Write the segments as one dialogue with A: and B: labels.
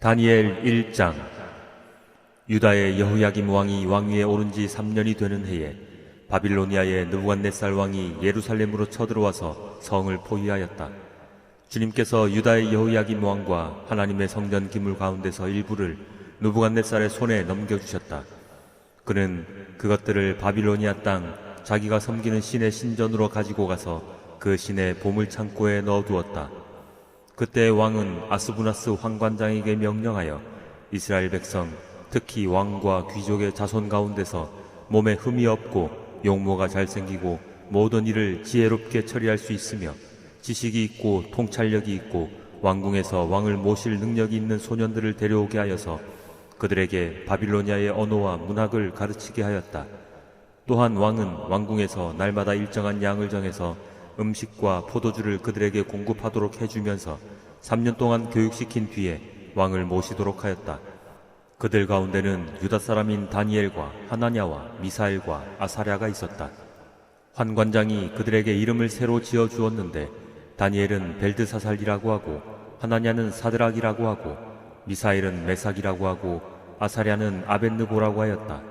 A: 다니엘 1장. 유다의 여호야김 왕이 왕위에 오른 지 3년이 되는 해에 바빌로니아의 느부갓네살 왕이 예루살렘으로 쳐들어와서 성을 포위하였다. 주님께서 유다의 여호야김 왕과 하나님의 성전 기물 가운데서 일부를 느부갓네살의 손에 넘겨주셨다. 그는 그것들을 바빌로니아 땅 자기가 섬기는 신의 신전으로 가지고 가서 그 신의 보물창고에 넣어두었다. 그때 왕은 아스부나스 황관장에게 명령하여 이스라엘 백성, 특히 왕과 귀족의 자손 가운데서 몸에 흠이 없고 용모가 잘생기고 모든 일을 지혜롭게 처리할 수 있으며 지식이 있고 통찰력이 있고 왕궁에서 왕을 모실 능력이 있는 소년들을 데려오게 하여서 그들에게 바빌로니아의 언어와 문학을 가르치게 하였다. 또한 왕은 왕궁에서 날마다 일정한 양을 정해서 음식과 포도주를 그들에게 공급하도록 해주면서 3년 동안 교육시킨 뒤에 왕을 모시도록 하였다. 그들 가운데는 유다 사람인 다니엘과 하나냐와 미사엘과 아사랴가 있었다. 환관장이 그들에게 이름을 새로 지어 주었는데 다니엘은 벨드사살이라고 하고 하나냐는 사드락이라고 하고 미사엘은 메삭이라고 하고 아사랴는 아벳느고라고 하였다.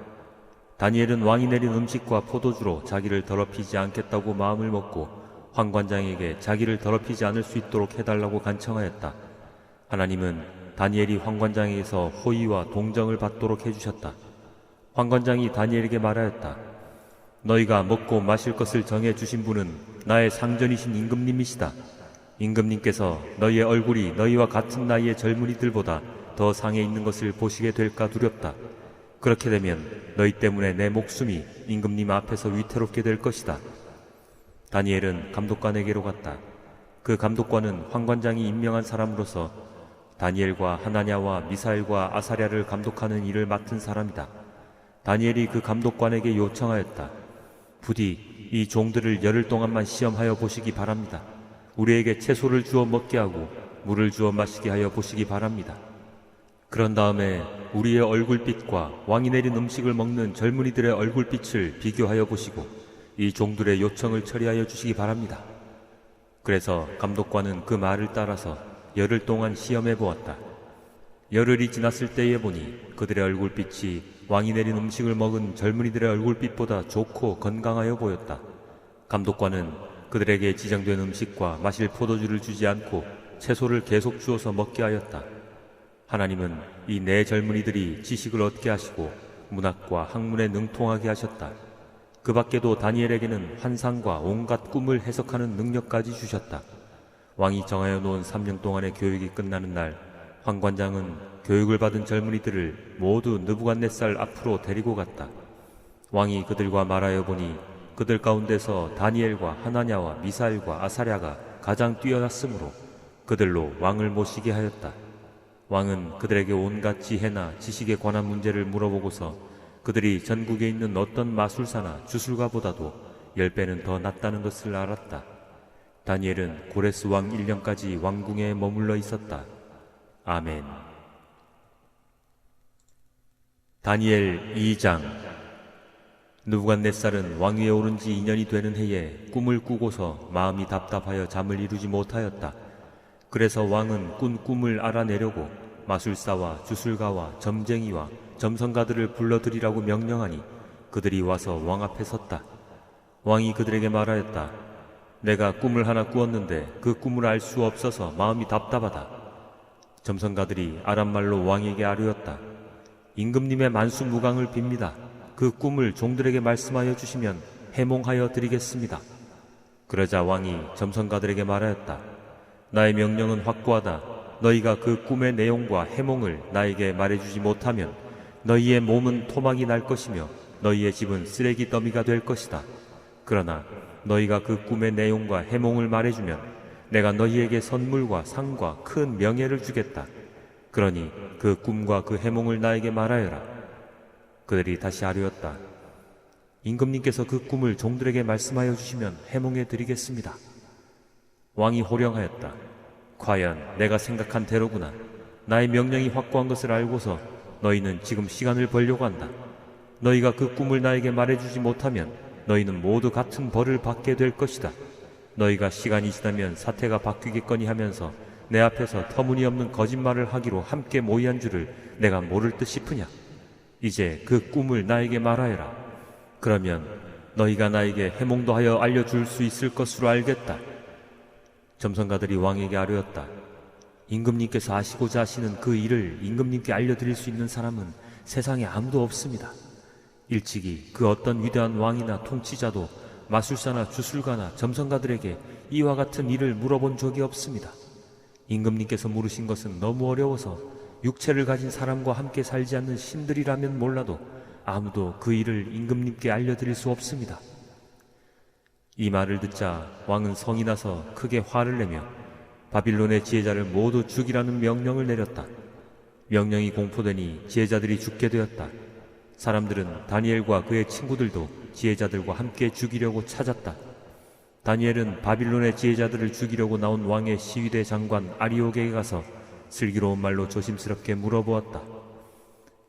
A: 다니엘은 왕이 내린 음식과 포도주로 자기를 더럽히지 않겠다고 마음을 먹고 황관장에게 자기를 더럽히지 않을 수 있도록 해달라고 간청하였다. 하나님은 다니엘이 황관장에게서 호의와 동정을 받도록 해주셨다. 황관장이 다니엘에게 말하였다. 너희가 먹고 마실 것을 정해 주신 분은 나의 상전이신 임금님이시다. 임금님께서 너희의 얼굴이 너희와 같은 나이의 젊은이들보다 더 상해 있는 것을 보시게 될까 두렵다. 그렇게 되면 너희 때문에 내 목숨이 임금님 앞에서 위태롭게 될 것이다. 다니엘은 감독관에게로 갔다. 그 감독관은 황관장이 임명한 사람으로서 다니엘과 하나냐와 미사엘과 아사랴를 감독하는 일을 맡은 사람이다. 다니엘이 그 감독관에게 요청하였다. 부디 이 종들을 열흘 동안만 시험하여 보시기 바랍니다. 우리에게 채소를 주어 먹게 하고 물을 주어 마시게 하여 보시기 바랍니다. 그런 다음에 우리의 얼굴빛과 왕이 내린 음식을 먹는 젊은이들의 얼굴빛을 비교하여 보시고 이 종들의 요청을 처리하여 주시기 바랍니다. 그래서 감독관은 그 말을 따라서 열흘 동안 시험해 보았다. 열흘이 지났을 때에 보니 그들의 얼굴빛이 왕이 내린 음식을 먹은 젊은이들의 얼굴빛보다 좋고 건강하여 보였다. 감독관은 그들에게 지정된 음식과 마실 포도주를 주지 않고 채소를 계속 주어서 먹게 하였다. 하나님은 이 네 젊은이들이 지식을 얻게 하시고 문학과 학문에 능통하게 하셨다. 그 밖에도 다니엘에게는 환상과 온갖 꿈을 해석하는 능력까지 주셨다. 왕이 정하여 놓은 3년 동안의 교육이 끝나는 날 황관장은 교육을 받은 젊은이들을 모두 느부갓네살 앞으로 데리고 갔다. 왕이 그들과 말하여 보니 그들 가운데서 다니엘과 하나냐와 미사엘과 아사랴가 가장 뛰어났으므로 그들로 왕을 모시게 하였다. 왕은 그들에게 온갖 지혜나 지식에 관한 문제를 물어보고서 그들이 전국에 있는 어떤 마술사나 주술가보다도 10배는 더 낫다는 것을 알았다. 다니엘은 고레스 왕 1년까지 왕궁에 머물러 있었다. 아멘. 다니엘 2장. 느부갓네살은 왕위에 오른 지 2년이 되는 해에 꿈을 꾸고서 마음이 답답하여 잠을 이루지 못하였다. 그래서 왕은 꾼 꿈을 알아내려고 마술사와 주술가와 점쟁이와 점성가들을 불러들이라고 명령하니 그들이 와서 왕 앞에 섰다. 왕이 그들에게 말하였다. 내가 꿈을 하나 꾸었는데 그 꿈을 알 수 없어서 마음이 답답하다. 점성가들이 아람말로 왕에게 아뢰었다. 임금님의 만수무강을 빕니다. 그 꿈을 종들에게 말씀하여 주시면 해몽하여 드리겠습니다. 그러자 왕이 점성가들에게 말하였다. 나의 명령은 확고하다. 너희가 그 꿈의 내용과 해몽을 나에게 말해주지 못하면 너희의 몸은 토막이 날 것이며 너희의 집은 쓰레기 더미가 될 것이다. 그러나 너희가 그 꿈의 내용과 해몽을 말해주면 내가 너희에게 선물과 상과 큰 명예를 주겠다. 그러니 그 꿈과 그 해몽을 나에게 말하여라. 그들이 다시 아뢰었다. 임금님께서 그 꿈을 종들에게 말씀하여 주시면 해몽해 드리겠습니다. 왕이 호령하였다. 과연 내가 생각한 대로구나. 나의 명령이 확고한 것을 알고서 너희는 지금 시간을 벌려고 한다. 너희가 그 꿈을 나에게 말해주지 못하면 너희는 모두 같은 벌을 받게 될 것이다. 너희가 시간이 지나면 사태가 바뀌겠거니 하면서 내 앞에서 터무니없는 거짓말을 하기로 함께 모의한 줄을 내가 모를 듯 싶으냐? 이제 그 꿈을 나에게 말하여라. 그러면 너희가 나에게 해몽도 하여 알려줄 수 있을 것으로 알겠다. 점성가들이 왕에게 아뢰었다. 임금님께서 아시고자 하시는 그 일을 임금님께 알려드릴 수 있는 사람은 세상에 아무도 없습니다. 일찍이 그 어떤 위대한 왕이나 통치자도 마술사나 주술가나 점성가들에게 이와 같은 일을 물어본 적이 없습니다. 임금님께서 물으신 것은 너무 어려워서 육체를 가진 사람과 함께 살지 않는 신들이라면 몰라도 아무도 그 일을 임금님께 알려드릴 수 없습니다. 이 말을 듣자 왕은 성이 나서 크게 화를 내며 바빌론의 지혜자를 모두 죽이라는 명령을 내렸다. 명령이 공포되니 지혜자들이 죽게 되었다. 사람들은 다니엘과 그의 친구들도 지혜자들과 함께 죽이려고 찾았다. 다니엘은 바빌론의 지혜자들을 죽이려고 나온 왕의 시위대 장관 아리옥에게 가서 슬기로운 말로 조심스럽게 물어보았다.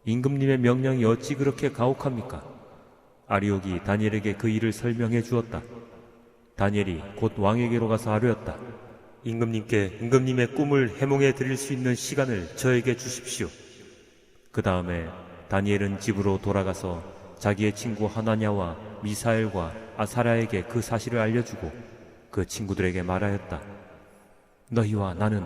A: 임금님의 명령이 어찌 그렇게 가혹합니까? 아리옥이 다니엘에게 그 일을 설명해 주었다. 다니엘이 곧 왕에게로 가서 아뢰었다. 임금님께 임금님의 꿈을 해몽해 드릴 수 있는 시간을 저에게 주십시오. 그 다음에 다니엘은 집으로 돌아가서 자기의 친구 하나냐와 미사엘과 아사랴에게 그 사실을 알려주고 그 친구들에게 말하였다. 너희와 나는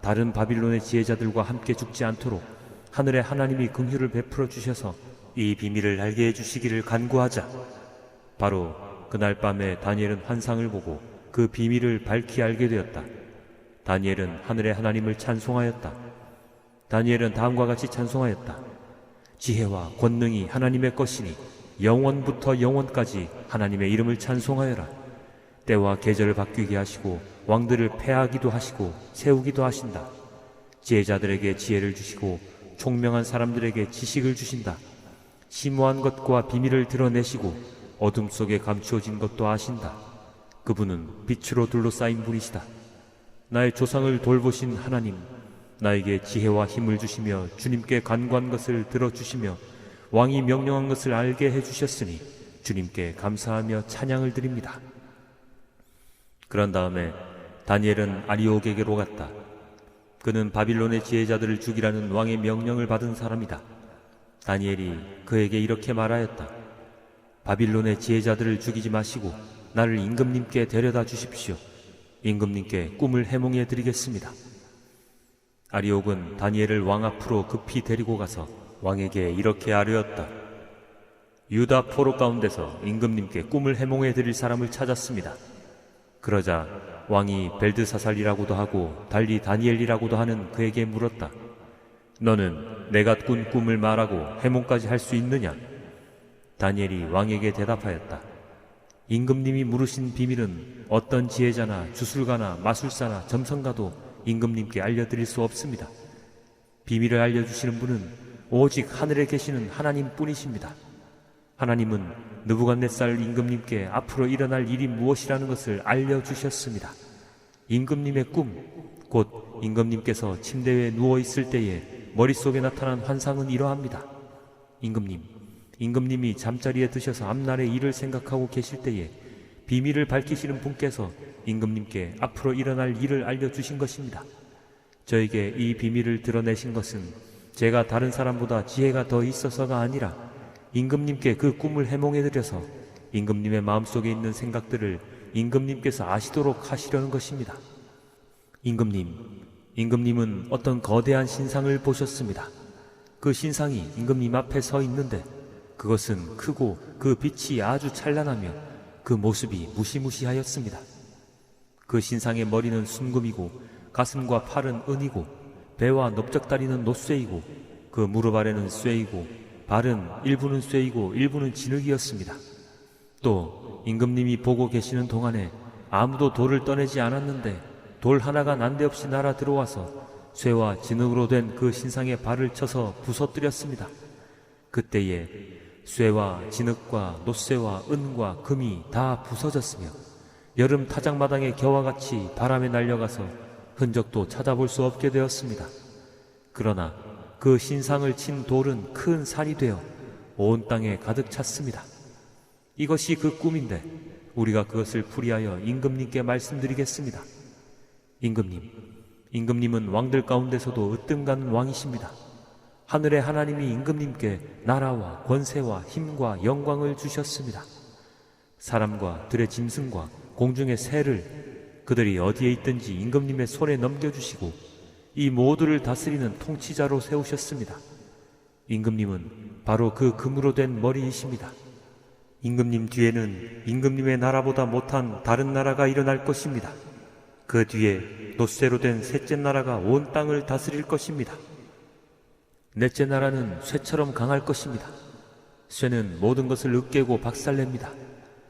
A: 다른 바빌론의 지혜자들과 함께 죽지 않도록 하늘의 하나님이 긍휼을 베풀어 주셔서 이 비밀을 알게 해주시기를 간구하자. 바로 그날 밤에 다니엘은 환상을 보고 그 비밀을 밝히 알게 되었다. 다니엘은 하늘의 하나님을 찬송하였다. 다니엘은 다음과 같이 찬송하였다. 지혜와 권능이 하나님의 것이니 영원부터 영원까지 하나님의 이름을 찬송하여라. 때와 계절을 바뀌게 하시고 왕들을 패하기도 하시고 세우기도 하신다. 지혜자들에게 지혜를 주시고 총명한 사람들에게 지식을 주신다. 심오한 것과 비밀을 드러내시고 어둠 속에 감추어진 것도 아신다. 그분은 빛으로 둘러싸인 분이시다. 나의 조상을 돌보신 하나님, 나에게 지혜와 힘을 주시며 주님께 간구한 것을 들어주시며 왕이 명령한 것을 알게 해주셨으니 주님께 감사하며 찬양을 드립니다. 그런 다음에 다니엘은 아리옥에게로 갔다. 그는 바빌론의 지혜자들을 죽이라는 왕의 명령을 받은 사람이다. 다니엘이 그에게 이렇게 말하였다. 바빌론의 지혜자들을 죽이지 마시고 나를 임금님께 데려다 주십시오. 임금님께 꿈을 해몽해 드리겠습니다. 아리옥은 다니엘을 왕 앞으로 급히 데리고 가서 왕에게 이렇게 아뢰었다. 유다 포로 가운데서 임금님께 꿈을 해몽해 드릴 사람을 찾았습니다. 그러자 왕이 벨드사살이라고도 하고 달리 다니엘이라고도 하는 그에게 물었다. 너는 내가 꾼 꿈을 말하고 해몽까지 할 수 있느냐? 다니엘이 왕에게 대답하였다. 임금님이 물으신 비밀은 어떤 지혜자나 주술가나 마술사나 점성가도 임금님께 알려드릴 수 없습니다. 비밀을 알려주시는 분은 오직 하늘에 계시는 하나님 뿐이십니다. 하나님은 느부갓네살 임금님께 앞으로 일어날 일이 무엇이라는 것을 알려주셨습니다. 임금님의 꿈, 곧 임금님께서 침대에 누워있을 때에 머릿속에 나타난 환상은 이러합니다. 임금님이 잠자리에 드셔서 앞날의 일을 생각하고 계실 때에 비밀을 밝히시는 분께서 임금님께 앞으로 일어날 일을 알려주신 것입니다. 저에게 이 비밀을 드러내신 것은 제가 다른 사람보다 지혜가 더 있어서가 아니라 임금님께 그 꿈을 해몽해드려서 임금님의 마음속에 있는 생각들을 임금님께서 아시도록 하시려는 것입니다. 임금님은 어떤 거대한 신상을 보셨습니다. 그 신상이 임금님 앞에 서 있는데 그것은 크고 그 빛이 아주 찬란하며 그 모습이 무시무시하였습니다. 그 신상의 머리는 순금이고 가슴과 팔은 은이고 배와 넓적다리는 노쇠이고 그 무릎 아래는 쇠이고 발은 일부는 쇠이고 일부는 진흙이었습니다. 또 임금님이 보고 계시는 동안에 아무도 돌을 떠내지 않았는데 돌 하나가 난데없이 날아 들어와서 쇠와 진흙으로 된 그 신상의 발을 쳐서 부서뜨렸습니다. 그때에 쇠와 진흙과 노쇠와 은과 금이 다 부서졌으며 여름 타작마당의 겨와 같이 바람에 날려가서 흔적도 찾아볼 수 없게 되었습니다. 그러나 그 신상을 친 돌은 큰 산이 되어 온 땅에 가득 찼습니다. 이것이 그 꿈인데 우리가 그것을 풀이하여 임금님께 말씀드리겠습니다. 임금님은 왕들 가운데서도 으뜸가는 왕이십니다. 하늘의 하나님이 임금님께 나라와 권세와 힘과 영광을 주셨습니다. 사람과 들의 짐승과 공중의 새를 그들이 어디에 있든지 임금님의 손에 넘겨주시고 이 모두를 다스리는 통치자로 세우셨습니다. 임금님은 바로 그 금으로 된 머리이십니다. 임금님 뒤에는 임금님의 나라보다 못한 다른 나라가 일어날 것입니다. 그 뒤에 놋쇠로 된 셋째 나라가 온 땅을 다스릴 것입니다. 넷째 나라는 쇠처럼 강할 것입니다. 쇠는 모든 것을 으깨고 박살냅니다.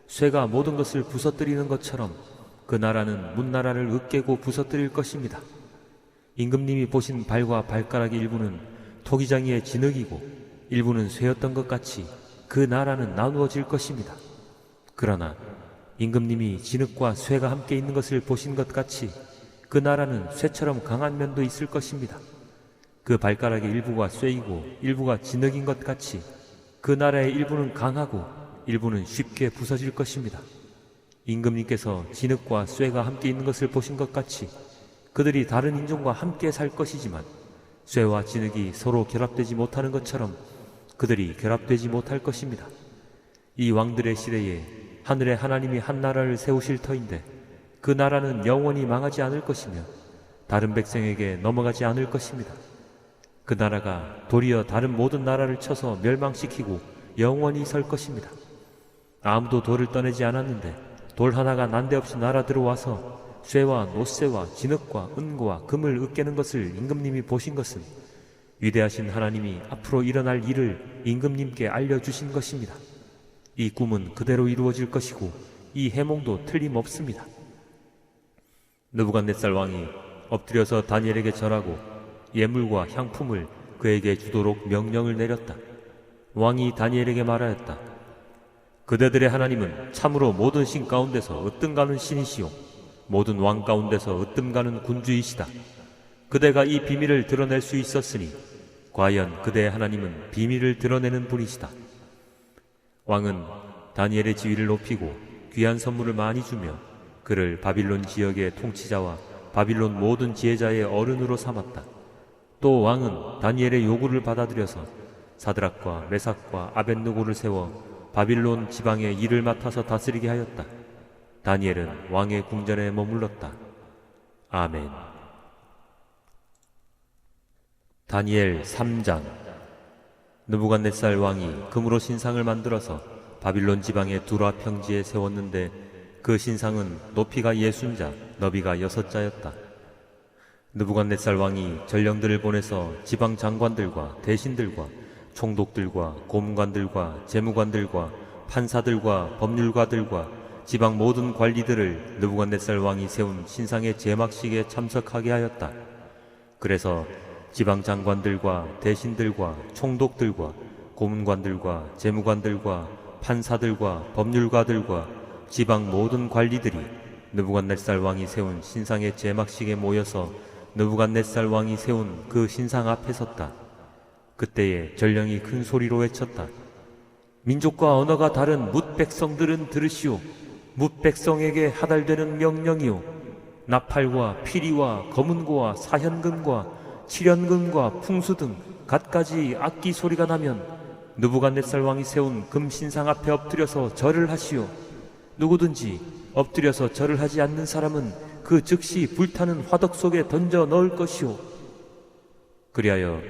A: 쇠가 모든 것을 부서뜨리는 것처럼 그 나라는 문나라를 으깨고 부서뜨릴 것입니다. 임금님이 보신 발과 발가락의 일부는 토기장이의 진흙이고 일부는 쇠였던 것 같이 그 나라는 나누어질 것입니다. 그러나 임금님이 진흙과 쇠가 함께 있는 것을 보신 것 같이 그 나라는 쇠처럼 강한 면도 있을 것입니다. 그 발가락의 일부가 쇠이고 일부가 진흙인 것 같이 그 나라의 일부는 강하고 일부는 쉽게 부서질 것입니다. 임금님께서 진흙과 쇠가 함께 있는 것을 보신 것 같이 그들이 다른 인종과 함께 살 것이지만 쇠와 진흙이 서로 결합되지 못하는 것처럼 그들이 결합되지 못할 것입니다. 이 왕들의 시대에 하늘의 하나님이 한 나라를 세우실 터인데 그 나라는 영원히 망하지 않을 것이며 다른 백성에게 넘어가지 않을 것입니다. 그 나라가 도리어 다른 모든 나라를 쳐서 멸망시키고 영원히 설 것입니다. 아무도 돌을 떠내지 않았는데 돌 하나가 난데없이 날아 들어와서 쇠와 놋쇠와 진흙과 은과 금을 으깨는 것을 임금님이 보신 것은 위대하신 하나님이 앞으로 일어날 일을 임금님께 알려주신 것입니다. 이 꿈은 그대로 이루어질 것이고 이 해몽도 틀림없습니다. 느부갓네살 왕이 엎드려서 다니엘에게 절하고 예물과 향품을 그에게 주도록 명령을 내렸다. 왕이 다니엘에게 말하였다. 그대들의 하나님은 참으로 모든 신 가운데서 으뜸가는 신이시요 모든 왕 가운데서 으뜸가는 군주이시다. 그대가 이 비밀을 드러낼 수 있었으니 과연 그대의 하나님은 비밀을 드러내는 분이시다. 왕은 다니엘의 지위를 높이고 귀한 선물을 많이 주며 그를 바빌론 지역의 통치자와 바빌론 모든 지혜자의 어른으로 삼았다. 또 왕은 다니엘의 요구를 받아들여서 사드락과 메삭과 아벳느고를 세워 바빌론 지방의 일을 맡아서 다스리게 하였다. 다니엘은 왕의 궁전에 머물렀다. 아멘. 다니엘 3장. 느부갓네살 왕이 금으로 신상을 만들어서 바빌론 지방의 두라 평지에 세웠는데 그 신상은 높이가 60자, 너비가 6자였다. 느부갓네살 왕이 전령들을 보내서 지방 장관들과 대신들과 총독들과 고문관들과 재무관들과 판사들과 법률가들과 지방 모든 관리들을 느부갓네살 왕이 세운 신상의 제막식에 참석하게 하였다. 그래서 지방 장관들과 대신들과 총독들과 고문관들과 재무관들과 판사들과 법률가들과 지방 모든 관리들이 느부갓네살 왕이 세운 신상의 제막식에 모여서 느부갓네살 왕이 세운 그 신상 앞에 섰다. 그때에 전령이 큰 소리로 외쳤다. 민족과 언어가 다른 뭇 백성들은 들으시오. 뭇 백성에게 하달되는 명령이요 나팔과 피리와 검은고와 사현금과 칠연금과 풍수 등 갖가지 악기 소리가 나면 느부갓네살 왕이 세운 금 신상 앞에 엎드려서 절을 하시오. 누구든지 엎드려서 절을 하지 않는 사람은 그 즉시 불타는 화덕 속에 던져 넣을 것이오. 그리하여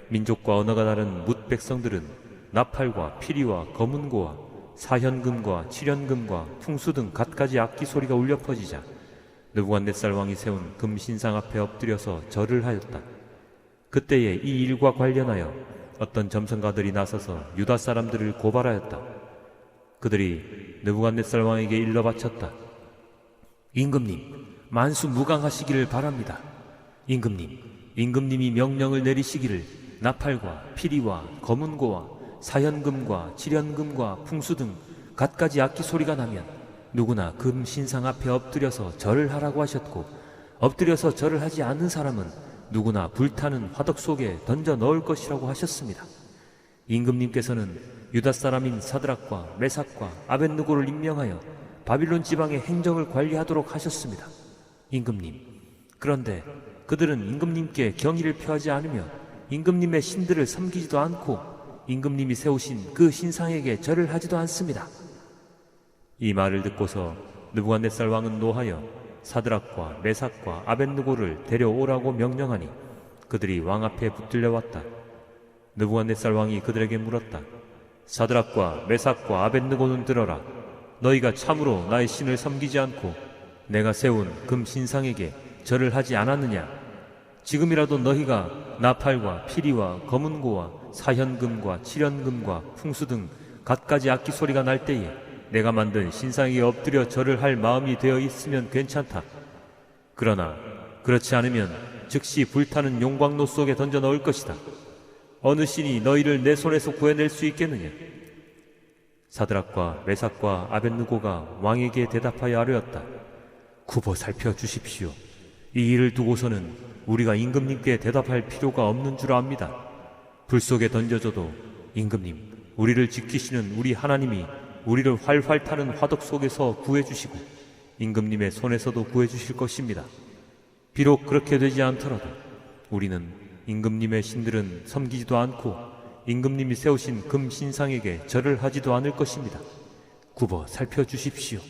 A: 민족과 언어가 다른 뭇 백성들은 나팔과 피리와 검은고와 사현금과 칠연금과 풍수 등 갖가지 악기 소리가 울려 퍼지자 느부갓네살 왕이 세운 금 신상 앞에 엎드려서 절을 하였다. 그때에 이 일과 관련하여 어떤 점성가들이 나서서 유다 사람들을 고발하였다. 그들이 느부갓네살 왕에게 일러 바쳤다. 임금님, 만수무강하시기를 바랍니다. 임금님이 명령을 내리시기를 나팔과 피리와 검은고와 사현금과 칠연금과 풍수 등 갖가지 악기 소리가 나면 누구나 금 신상 앞에 엎드려서 절을 하라고 하셨고 엎드려서 절을 하지 않는 사람은 누구나 불타는 화덕 속에 던져 넣을 것이라고 하셨습니다. 임금님께서는 유다 사람인 사드락과 메삭과 아벳느고를 임명하여 바빌론 지방의 행정을 관리하도록 하셨습니다. 임금님, 그런데 그들은 임금님께 경의를 표하지 않으며 임금님의 신들을 섬기지도 않고 임금님이 세우신 그 신상에게 절을 하지도 않습니다. 이 말을 듣고서 느부갓네살 왕은 노하여 사드락과 메삭과 아벳느고를 데려오라고 명령하니 그들이 왕 앞에 붙들려 왔다. 느부갓네살 왕이 그들에게 물었다. 사드락과 메삭과 아벳느고는 들어라. 너희가 참으로 나의 신을 섬기지 않고 내가 세운 금 신상에게 절을 하지 않았느냐? 지금이라도 너희가 나팔과 피리와 검은고와 사현금과 칠현금과 풍수 등 갖가지 악기 소리가 날 때에 내가 만든 신상에게 엎드려 절을 할 마음이 되어 있으면 괜찮다. 그러나 그렇지 않으면 즉시 불타는 용광로 속에 던져 넣을 것이다. 어느 신이 너희를 내 손에서 구해낼 수 있겠느냐? 사드락과 메삭과 아벳느고가 왕에게 대답하여 아뢰었다. 굽어 살펴주십시오. 이 일을 두고서는 우리가 임금님께 대답할 필요가 없는 줄 압니다. 불 속에 던져져도 임금님, 우리를 지키시는 우리 하나님이 우리를 활활 타는 화덕 속에서 구해주시고 임금님의 손에서도 구해주실 것입니다. 비록 그렇게 되지 않더라도 우리는 임금님의 신들은 섬기지도 않고 임금님이 세우신 금 신상에게 절을 하지도 않을 것입니다. 굽어 살펴주십시오.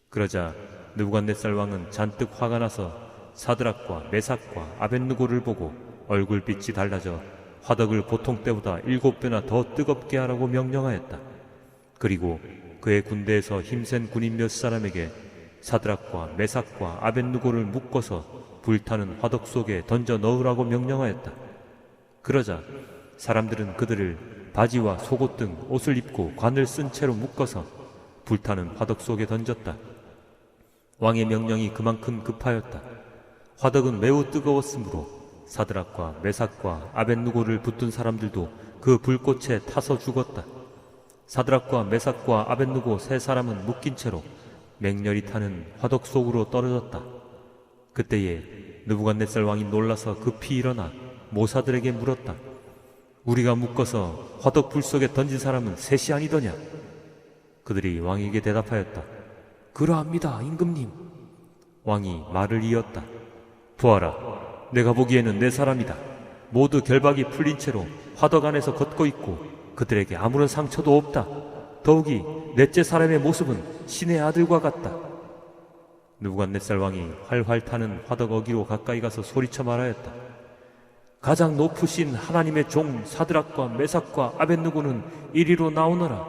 A: 그러자 느부갓네살 왕은 잔뜩 화가 나서 사드락과 메삭과 아벳느고를 보고 얼굴빛이 달라져 화덕을 보통 때보다 7배나 더 뜨겁게 하라고 명령하였다. 그리고 그의 군대에서 힘센 군인 몇 사람에게 사드락과 메삭과 아벳느고를 묶어서 불타는 화덕 속에 던져 넣으라고 명령하였다. 그러자 사람들은 그들을 바지와 속옷 등 옷을 입고 관을 쓴 채로 묶어서 불타는 화덕 속에 던졌다. 왕의 명령이 그만큼 급하였다. 화덕은 매우 뜨거웠으므로 사드락과 메삭과 아벳느고를 붙든 사람들도 그 불꽃에 타서 죽었다. 사드락과 메삭과 아벳느고 세 사람은 묶인 채로 맹렬히 타는 화덕 속으로 떨어졌다. 그때에 느부갓네살 왕이 놀라서 급히 일어나 모사들에게 물었다. 우리가 묶어서 화덕 불 속에 던진 사람은 셋이 아니더냐? 그들이 왕에게 대답하였다. 그러합니다, 임금님. 왕이 말을 이었다. 보아라, 내가 보기에는 네 사람이다. 모두 결박이 풀린 채로 화덕 안에서 걷고 있고 그들에게 아무런 상처도 없다. 더욱이 넷째 사람의 모습은 신의 아들과 같다. 느부갓네살 왕이 활활 타는 화덕 어기로 가까이 가서 소리쳐 말하였다. 가장 높으신 하나님의 종 사드락과 메삭과 아벳느고는 이리로 나오너라.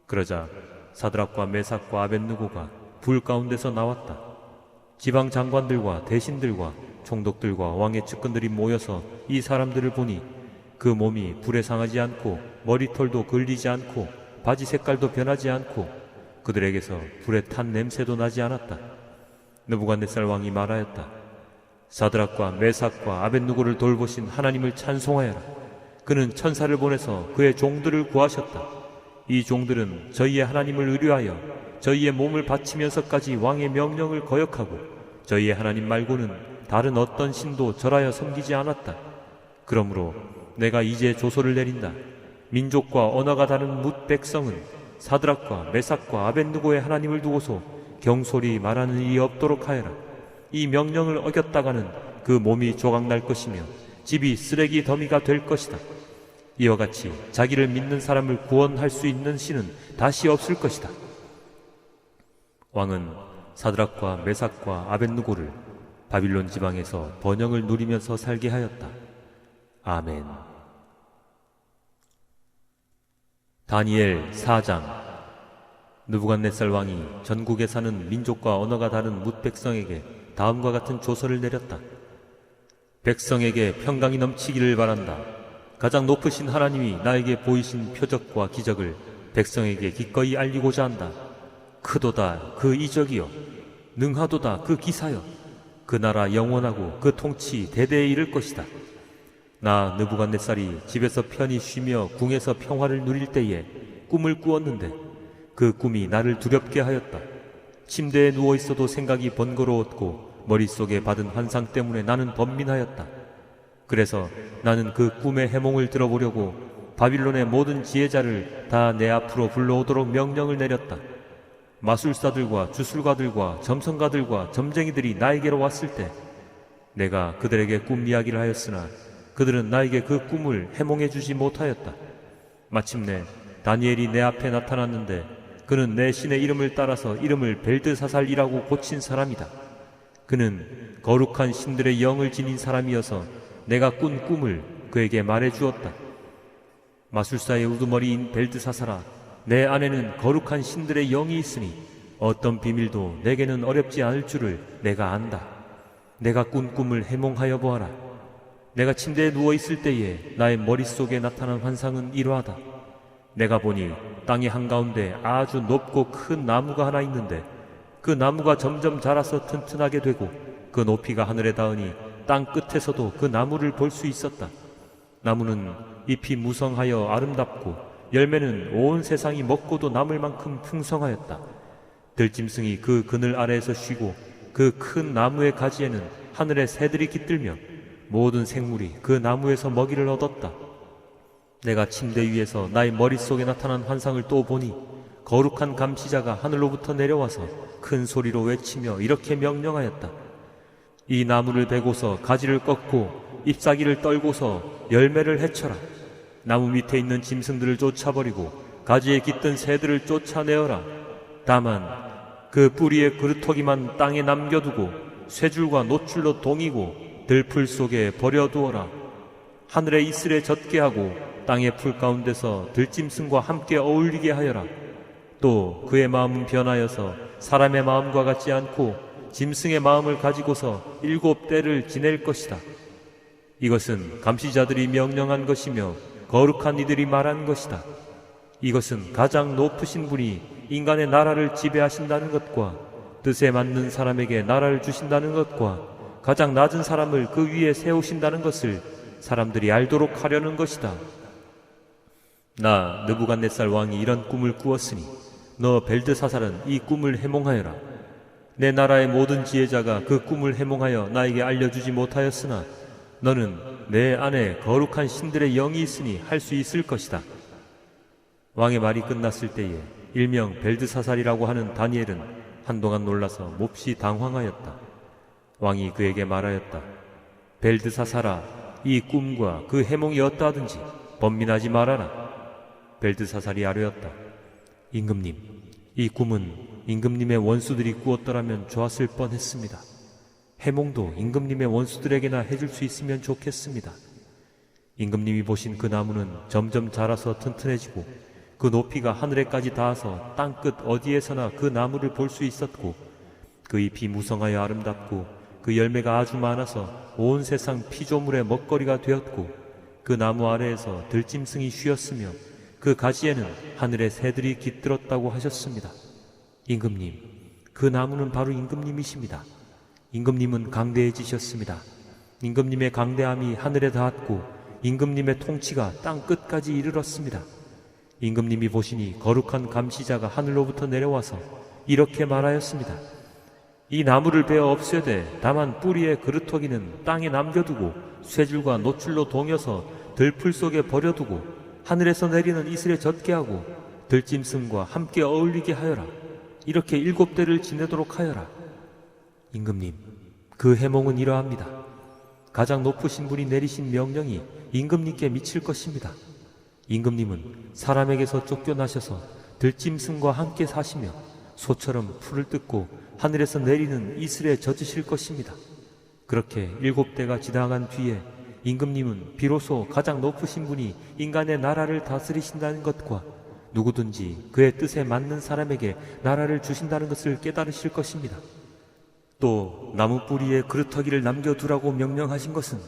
A: 그러자 사드락과 메삭과 아벳느고가 불 가운데서 나왔다. 지방 장관들과 대신들과 총독들과 왕의 측근들이 모여서 이 사람들을 보니 그 몸이 불에 상하지 않고 머리털도 걸리지 않고 바지 색깔도 변하지 않고 그들에게서 불에 탄 냄새도 나지 않았다. 느부갓네살 왕이 말하였다. 사드락과 메삭과 아벳느고를 돌보신 하나님을 찬송하여라. 그는 천사를 보내서 그의 종들을 구하셨다. 이 종들은 저희의 하나님을 의뢰하여 저희의 몸을 바치면서까지 왕의 명령을 거역하고 저희의 하나님 말고는 다른 어떤 신도 절하여 섬기지 않았다. 그러므로 내가 이제 조소를 내린다. 민족과 언어가 다른 뭇 백성은 사드락과 메삭과 아벳느고의 하나님을 두고서 경솔히 말하는 일이 없도록 하여라. 이 명령을 어겼다가는 그 몸이 조각날 것이며 집이 쓰레기 더미가 될 것이다. 이와 같이 자기를 믿는 사람을 구원할 수 있는 신은 다시 없을 것이다. 왕은 사드락과 메삭과 아벳느고를 바빌론 지방에서 번영을 누리면서 살게 하였다. 아멘. 다니엘 4장. 느부갓네살 왕이 전국에 사는 민족과 언어가 다른 뭇 백성에게 다음과 같은 조서를 내렸다. 백성에게 평강이 넘치기를 바란다. 가장 높으신 하나님이 나에게 보이신 표적과 기적을 백성에게 기꺼이 알리고자 한다. 크도다 그 이적이여, 능하도다 그 기사여. 그 나라 영원하고 그 통치 대대에 이를 것이다. 나 느부갓네살이 집에서 편히 쉬며 궁에서 평화를 누릴 때에 꿈을 꾸었는데 그 꿈이 나를 두렵게 하였다. 침대에 누워있어도 생각이 번거로웠고 머릿속에 받은 환상 때문에 나는 번민하였다. 그래서 나는 그 꿈의 해몽을 들어보려고 바빌론의 모든 지혜자를 다 내 앞으로 불러오도록 명령을 내렸다. 마술사들과 주술가들과 점성가들과 점쟁이들이 나에게로 왔을 때 내가 그들에게 꿈 이야기를 하였으나 그들은 나에게 그 꿈을 해몽해 주지 못하였다. 마침내 다니엘이 내 앞에 나타났는데 그는 내 신의 이름을 따라서 이름을 벨드사살이라고 고친 사람이다. 그는 거룩한 신들의 영을 지닌 사람이어서 내가 꾼 꿈을 그에게 말해 주었다. 마술사의 우두머리인 벨드사살아, 내 안에는 거룩한 신들의 영이 있으니 어떤 비밀도 내게는 어렵지 않을 줄을 내가 안다. 내가 꾼 꿈을 해몽하여 보아라. 내가 침대에 누워있을 때에 나의 머릿속에 나타난 환상은 이러하다. 내가 보니 땅의 한가운데 아주 높고 큰 나무가 하나 있는데 그 나무가 점점 자라서 튼튼하게 되고 그 높이가 하늘에 닿으니 땅 끝에서도 그 나무를 볼 수 있었다. 나무는 잎이 무성하여 아름답고 열매는 온 세상이 먹고도 남을 만큼 풍성하였다. 들짐승이 그 그늘 아래에서 쉬고 그 큰 나무의 가지에는 하늘의 새들이 깃들며 모든 생물이 그 나무에서 먹이를 얻었다. 내가 침대 위에서 나의 머릿속에 나타난 환상을 또 보니 거룩한 감시자가 하늘로부터 내려와서 큰 소리로 외치며 이렇게 명령하였다. 이 나무를 베고서 가지를 꺾고 잎사귀를 떨고서 열매를 해쳐라. 나무 밑에 있는 짐승들을 쫓아버리고 가지에 깃든 새들을 쫓아내어라. 다만 그 뿌리의 그루터기만 땅에 남겨두고 쇠줄과 노출로 동이고 들풀 속에 버려두어라. 하늘에 이슬에 젖게 하고 땅의 풀 가운데서 들짐승과 함께 어울리게 하여라. 또 그의 마음은 변하여서 사람의 마음과 같지 않고 짐승의 마음을 가지고서 7대를 지낼 것이다. 이것은 감시자들이 명령한 것이며 거룩한 이들이 말한 것이다. 이것은 가장 높으신 분이 인간의 나라를 지배하신다는 것과 뜻에 맞는 사람에게 나라를 주신다는 것과 가장 낮은 사람을 그 위에 세우신다는 것을 사람들이 알도록 하려는 것이다. 나 느부갓네살 왕이 이런 꿈을 꾸었으니 너 벨드사살은 이 꿈을 해몽하여라. 내 나라의 모든 지혜자가 그 꿈을 해몽하여 나에게 알려주지 못하였으나 너는 내 안에 거룩한 신들의 영이 있으니 할 수 있을 것이다. 왕의 말이 끝났을 때에 일명 벨드사살이라고 하는 다니엘은 한동안 놀라서 몹시 당황하였다. 왕이 그에게 말하였다. 벨드사살아, 이 꿈과 그 해몽이 어떠하든지 번민하지 말아라. 벨드사살이 아뢰었다. 임금님, 이 꿈은 임금님의 원수들이 꾸었더라면 좋았을 뻔했습니다. 해몽도 임금님의 원수들에게나 해줄 수 있으면 좋겠습니다. 임금님이 보신 그 나무는 점점 자라서 튼튼해지고 그 높이가 하늘에까지 닿아서 땅끝 어디에서나 그 나무를 볼 수 있었고 그 잎이 무성하여 아름답고 그 열매가 아주 많아서 온 세상 피조물의 먹거리가 되었고 그 나무 아래에서 들짐승이 쉬었으며 그 가지에는 하늘의 새들이 깃들었다고 하셨습니다. 임금님, 그 나무는 바로 임금님이십니다. 임금님은 강대해지셨습니다. 임금님의 강대함이 하늘에 닿았고 임금님의 통치가 땅 끝까지 이르렀습니다. 임금님이 보시니 거룩한 감시자가 하늘로부터 내려와서 이렇게 말하였습니다. 이 나무를 베어 없애되 다만 뿌리의 그루터기는 땅에 남겨두고 쇠줄과 노출로 동여서 들풀 속에 버려두고 하늘에서 내리는 이슬에 젖게 하고 들짐승과 함께 어울리게 하여라. 이렇게 7대를 지내도록 하여라. 임금님, 그 해몽은 이러합니다. 가장 높으신 분이 내리신 명령이 임금님께 미칠 것입니다. 임금님은 사람에게서 쫓겨나셔서 들짐승과 함께 사시며 소처럼 풀을 뜯고 하늘에서 내리는 이슬에 젖으실 것입니다. 그렇게 7대가 지나간 뒤에 임금님은 비로소 가장 높으신 분이 인간의 나라를 다스리신다는 것과 누구든지 그의 뜻에 맞는 사람에게 나라를 주신다는 것을 깨달으실 것입니다. 또 나무 뿌리에 그루터기를 남겨두라고 명령하신 것은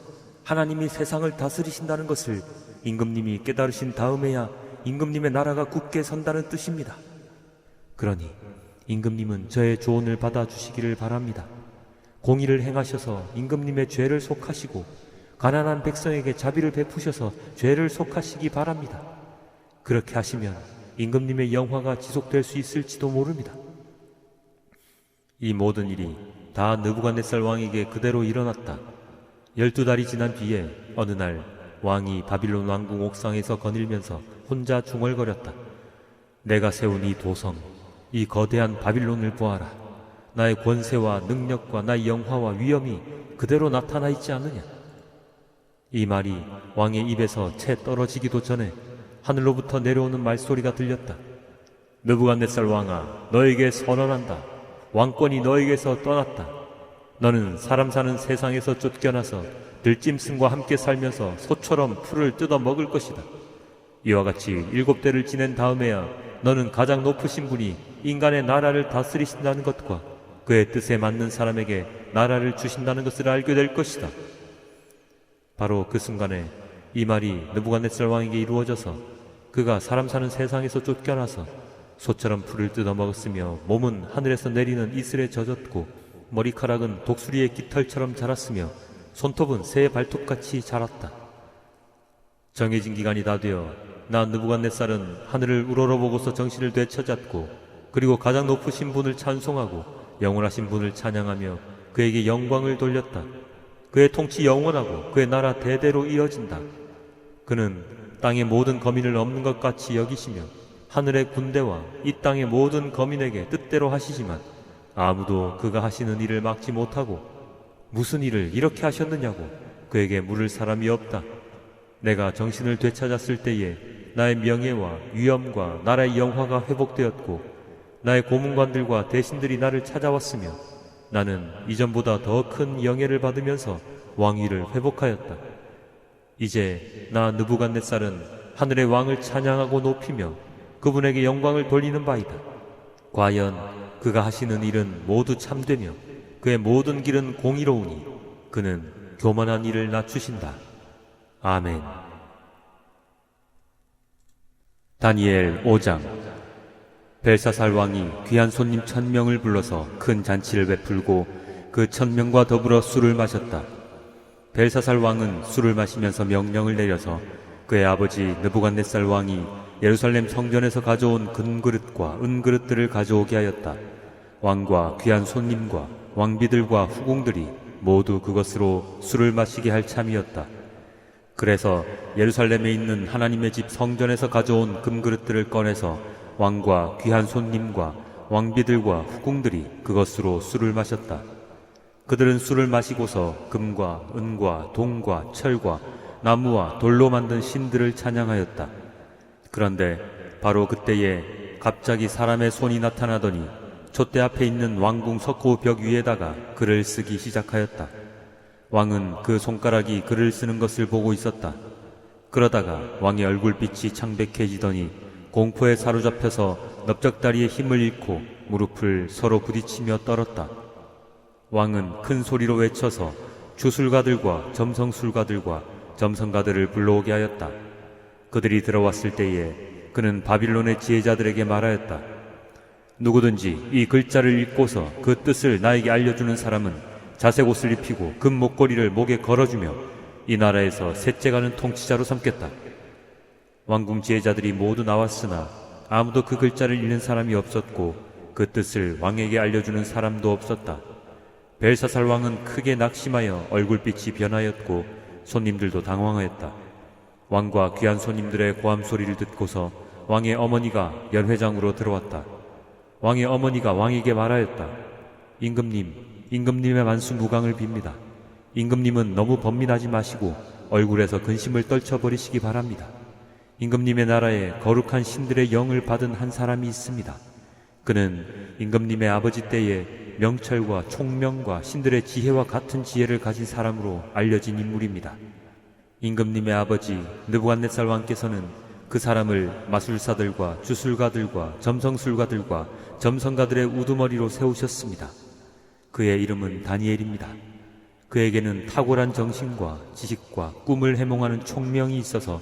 A: 하나님이 세상을 다스리신다는 것을 임금님이 깨달으신 다음에야 임금님의 나라가 굳게 선다는 뜻입니다. 그러니 임금님은 저의 조언을 받아주시기를 바랍니다. 공의를 행하셔서 임금님의 죄를 속하시고 가난한 백성에게 자비를 베푸셔서 죄를 속하시기 바랍니다. 그렇게 하시면 임금님의 영화가 지속될 수 있을지도 모릅니다. 이 모든 일이 다 느부갓네살 왕에게 그대로 일어났다. 12달이 지난 뒤에 어느 날 왕이 바빌론 왕궁 옥상에서 거닐면서 혼자 중얼거렸다. 내가 세운 이 도성, 이 거대한 바빌론을 보아라. 나의 권세와 능력과 나의 영화와 위엄이 그대로 나타나 있지 않느냐? 이 말이 왕의 입에서 채 떨어지기도 전에 하늘로부터 내려오는 말소리가 들렸다. 느부갓네살 왕아, 너에게 선언한다. 왕권이 너에게서 떠났다. 너는 사람 사는 세상에서 쫓겨나서 들짐승과 함께 살면서 소처럼 풀을 뜯어 먹을 것이다. 이와 같이 7대를 지낸 다음에야 너는 가장 높으신 분이 인간의 나라를 다스리신다는 것과 그의 뜻에 맞는 사람에게 나라를 주신다는 것을 알게 될 것이다. 바로 그 순간에 이 말이 느부갓네살 왕에게 이루어져서 그가 사람 사는 세상에서 쫓겨나서 소처럼 풀을 뜯어 먹었으며 몸은 하늘에서 내리는 이슬에 젖었고 머리카락은 독수리의 깃털처럼 자랐으며 손톱은 새의 발톱같이 자랐다. 정해진 기간이 다 되어 나 느부갓네살은 하늘을 우러러보고서 정신을 되찾았고 그리고 가장 높으신 분을 찬송하고 영원하신 분을 찬양하며 그에게 영광을 돌렸다. 그의 통치 영원하고 그의 나라 대대로 이어진다. 그는 땅의 모든 거민을 없는 것 같이 여기시며 하늘의 군대와 이 땅의 모든 거민에게 뜻대로 하시지만 아무도 그가 하시는 일을 막지 못하고 무슨 일을 이렇게 하셨느냐고 그에게 물을 사람이 없다. 내가 정신을 되찾았을 때에 나의 명예와 위엄과 나라의 영화가 회복되었고 나의 고문관들과 대신들이 나를 찾아왔으며 나는 이전보다 더 큰 영예를 받으면서 왕위를 회복하였다. 이제 나 느부갓네살은 하늘의 왕을 찬양하고 높이며 그분에게 영광을 돌리는 바이다. 과연 그가 하시는 일은 모두 참되며 그의 모든 길은 공의로우니 그는 교만한 일을 낮추신다. 아멘. 다니엘 5장. 벨사살 왕이 귀한 손님 1000명을 불러서 큰 잔치를 베풀고 그 1000명과 더불어 술을 마셨다. 벨사살 왕은 술을 마시면서 명령을 내려서 그의 아버지 느부갓네살 왕이 예루살렘 성전에서 가져온 금그릇과 은그릇들을 가져오게 하였다. 왕과 귀한 손님과 왕비들과 후궁들이 모두 그것으로 술을 마시게 할 참이었다. 그래서 예루살렘에 있는 하나님의 집 성전에서 가져온 금그릇들을 꺼내서 왕과 귀한 손님과 왕비들과 후궁들이 그것으로 술을 마셨다. 그들은 술을 마시고서 금과 은과 동과 철과 나무와 돌로 만든 신들을 찬양하였다. 그런데 바로 그때에 갑자기 사람의 손이 나타나더니 촛대 앞에 있는 왕궁 석고 벽 위에다가 글을 쓰기 시작하였다. 왕은 그 손가락이 글을 쓰는 것을 보고 있었다. 그러다가 왕의 얼굴빛이 창백해지더니 공포에 사로잡혀서 넓적다리의 힘을 잃고 무릎을 서로 부딪히며 떨었다. 왕은 큰 소리로 외쳐서 주술가들과 점성술가들과 점성가들을 불러오게 하였다. 그들이 들어왔을 때에 그는 바빌론의 지혜자들에게 말하였다. 누구든지 이 글자를 읽고서 그 뜻을 나에게 알려주는 사람은 자색 옷을 입히고 금 목걸이를 목에 걸어주며 이 나라에서 셋째 가는 통치자로 삼겠다. 왕궁 지혜자들이 모두 나왔으나 아무도 그 글자를 읽는 사람이 없었고 그 뜻을 왕에게 알려주는 사람도 없었다. 벨사살 왕은 크게 낙심하여 얼굴빛이 변하였고 손님들도 당황하였다. 왕과 귀한 손님들의 고함 소리를 듣고서 왕의 어머니가 연회장으로 들어왔다. 왕의 어머니가 왕에게 말하였다. 임금님의 만수무강을 빕니다. 임금님은 너무 번민하지 마시고 얼굴에서 근심을 떨쳐버리시기 바랍니다. 임금님의 나라에 거룩한 신들의 영을 받은 한 사람이 있습니다. 그는 임금님의 아버지 때에 명철과 총명과 신들의 지혜와 같은 지혜를 가진 사람으로 알려진 인물입니다. 임금님의 아버지 느부갓네살 왕께서는 그 사람을 마술사들과 주술가들과 점성술가들과 점성가들의 우두머리로 세우셨습니다. 그의 이름은 다니엘입니다. 그에게는 탁월한 정신과 지식과 꿈을 해몽하는 총명이 있어서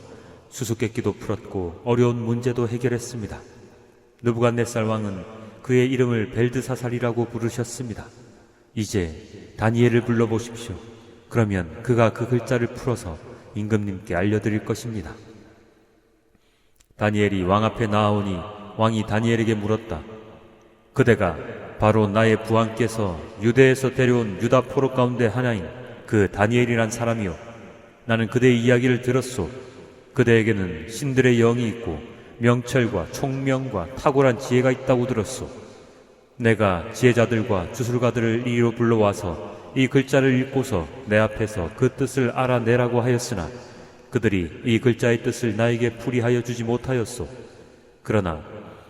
A: 수수께끼도 풀었고 어려운 문제도 해결했습니다. 느부갓네살 왕은 그의 이름을 벨드사살이라고 부르셨습니다. 이제 다니엘을 불러보십시오. 그러면 그가 그 글자를 풀어서 임금님께 알려드릴 것입니다. 다니엘이 왕 앞에 나아오니 왕이 다니엘에게 물었다. 그대가 바로 나의 부왕께서 유대에서 데려온 유다 포로 가운데 하나인 그 다니엘이란 사람이요. 나는 그대의 이야기를 들었소. 그대에게는 신들의 영이 있고 명철과 총명과 탁월한 지혜가 있다고 들었소. 내가 지혜자들과 주술가들을 이리로 불러와서 이 글자를 읽고서 내 앞에서 그 뜻을 알아내라고 하였으나 그들이 이 글자의 뜻을 나에게 풀이하여 주지 못하였소. 그러나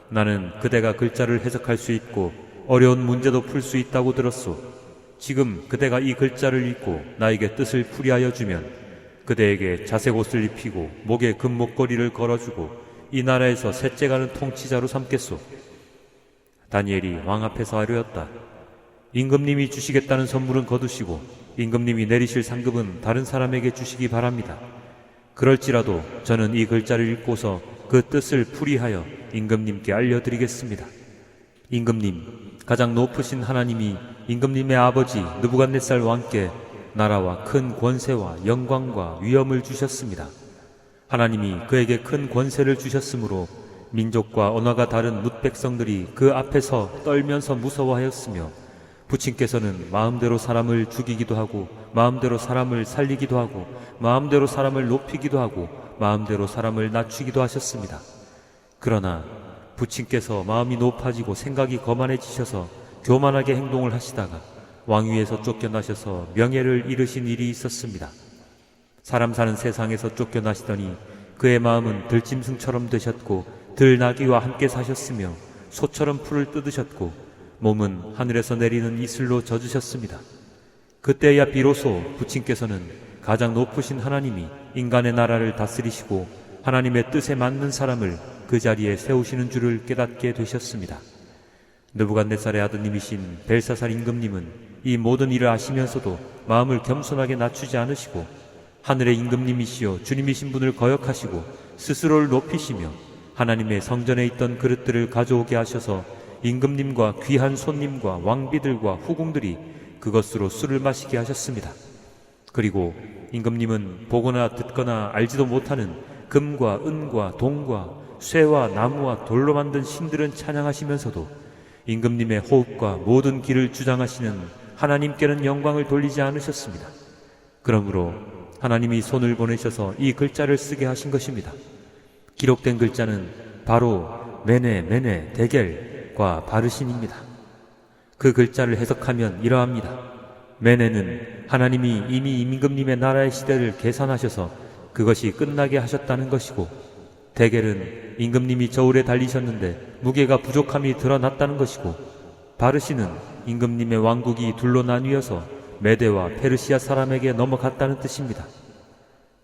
A: 나는 그대가 글자를 해석할 수 있고 어려운 문제도 풀 수 있다고 들었소. 지금 그대가 이 글자를 읽고 나에게 뜻을 풀이하여 주면 그대에게 자색 옷을 입히고 목에 금목걸이를 걸어주고 이 나라에서 셋째 가는 통치자로 삼겠소. 다니엘이 왕 앞에서 아뢰었다. 임금님이 주시겠다는 선물은 거두시고 임금님이 내리실 상급은 다른 사람에게 주시기 바랍니다. 그럴지라도 저는 이 글자를 읽고서 그 뜻을 풀이하여 임금님께 알려드리겠습니다. 임금님, 가장 높으신 하나님이 임금님의 아버지 느부갓네살 왕께 나라와 큰 권세와 영광과 위엄을 주셨습니다. 하나님이 그에게 큰 권세를 주셨으므로 민족과 언어가 다른 뭇백성들이 그 앞에서 떨면서 무서워하였으며 부친께서는 마음대로 사람을 죽이기도 하고 마음대로 사람을 살리기도 하고 마음대로 사람을 높이기도 하고 마음대로 사람을 낮추기도 하셨습니다. 그러나 부친께서 마음이 높아지고 생각이 거만해지셔서 교만하게 행동을 하시다가 왕위에서 쫓겨나셔서 명예를 잃으신 일이 있었습니다. 사람 사는 세상에서 쫓겨나시더니 그의 마음은 들짐승처럼 되셨고 들나귀와 함께 사셨으며 소처럼 풀을 뜯으셨고 몸은 하늘에서 내리는 이슬로 젖으셨습니다. 그때야 비로소 부친께서는 가장 높으신 하나님이 인간의 나라를 다스리시고 하나님의 뜻에 맞는 사람을 그 자리에 세우시는 줄을 깨닫게 되셨습니다. 느부갓네살의 아드님이신 벨사살 임금님은 이 모든 일을 아시면서도 마음을 겸손하게 낮추지 않으시고 하늘의 임금님이시여 주님이신 분을 거역하시고 스스로를 높이시며 하나님의 성전에 있던 그릇들을 가져오게 하셔서 임금님과 귀한 손님과 왕비들과 후궁들이 그것으로 술을 마시게 하셨습니다. 그리고 임금님은 보거나 듣거나 알지도 못하는 금과 은과 동과 쇠와 나무와 돌로 만든 신들은 찬양하시면서도 임금님의 호흡과 모든 길을 주장하시는 하나님께는 영광을 돌리지 않으셨습니다. 그러므로 하나님이 손을 보내셔서 이 글자를 쓰게 하신 것입니다. 기록된 글자는 바로 메네 데겔과 바르신입니다. 그 글자를 해석하면 이러합니다. 메네는 하나님이 이미 임금님의 나라의 시대를 계산하셔서 그것이 끝나게 하셨다는 것이고, 데겔은 임금님이 저울에 달리셨는데 무게가 부족함이 드러났다는 것이고, 바르신은 임금님의 왕국이 둘로 나뉘어서 메대와 페르시아 사람에게 넘어갔다는 뜻입니다.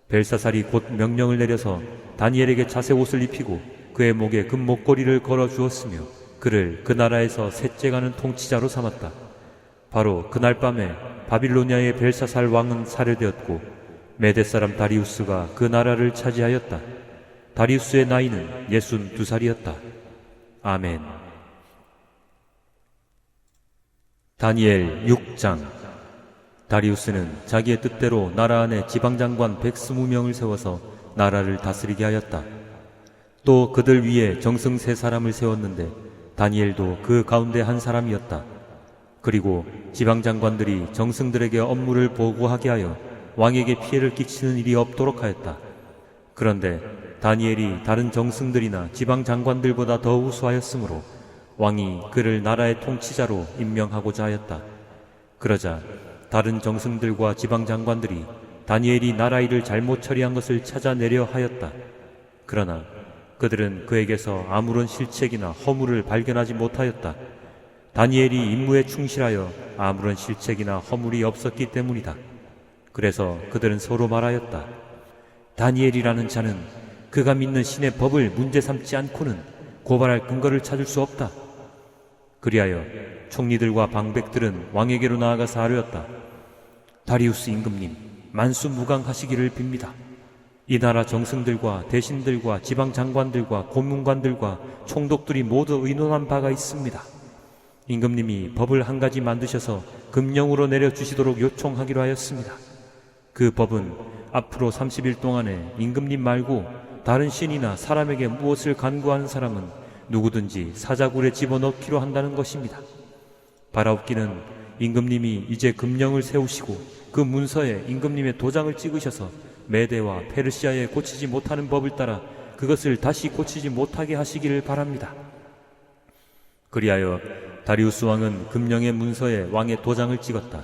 A: 벨사살이 곧 명령을 내려서 다니엘에게 자색 옷을 입히고 그의 목에 금목걸이를 걸어 주었으며 그를 그 나라에서 셋째 가는 통치자로 삼았다. 바로 그날 밤에 바빌로니아의 벨사살 왕은 살해되었고 메대 사람 다리우스가 그 나라를 차지하였다. 다리우스의 나이는 62살이었다. 아멘. 다니엘 6장. 다리우스는 자기의 뜻대로 나라 안에 지방장관 120명을 세워서 나라를 다스리게 하였다. 또 그들 위에 정승 3사람을 세웠는데 다니엘도 그 가운데 한 사람이었다. 그리고 지방장관들이 정승들에게 업무를 보고하게 하여 왕에게 피해를 끼치는 일이 없도록 하였다. 그런데 다니엘이 다른 정승들이나 지방장관들보다 더 우수하였으므로 왕이 그를 나라의 통치자로 임명하고자 하였다. 그러자 다른 정승들과 지방장관들이 다니엘이 나라 일을 잘못 처리한 것을 찾아내려 하였다. 그러나 그들은 그에게서 아무런 실책이나 허물을 발견하지 못하였다. 다니엘이 임무에 충실하여 아무런 실책이나 허물이 없었기 때문이다. 그래서 그들은 서로 말하였다. 다니엘이라는 자는 그가 믿는 신의 법을 문제 삼지 않고는 고발할 근거를 찾을 수 없다. 그리하여 총리들과 방백들은 왕에게로 나아가서 아뢰었다. 다리우스 임금님, 만수무강하시기를 빕니다. 이 나라 정승들과 대신들과 지방장관들과 고문관들과 총독들이 모두 의논한 바가 있습니다. 임금님이 법을 한 가지 만드셔서 금령으로 내려주시도록 요청하기로 하였습니다. 그 법은 앞으로 30일 동안에 임금님 말고 다른 신이나 사람에게 무엇을 간구하는 사람은 누구든지 사자굴에 집어넣기로 한다는 것입니다. 바라옵기는 임금님이 이제 금령을 세우시고 그 문서에 임금님의 도장을 찍으셔서 메대와 페르시아에 고치지 못하는 법을 따라 그것을 다시 고치지 못하게 하시기를 바랍니다. 그리하여 다리우스 왕은 금령의 문서에 왕의 도장을 찍었다.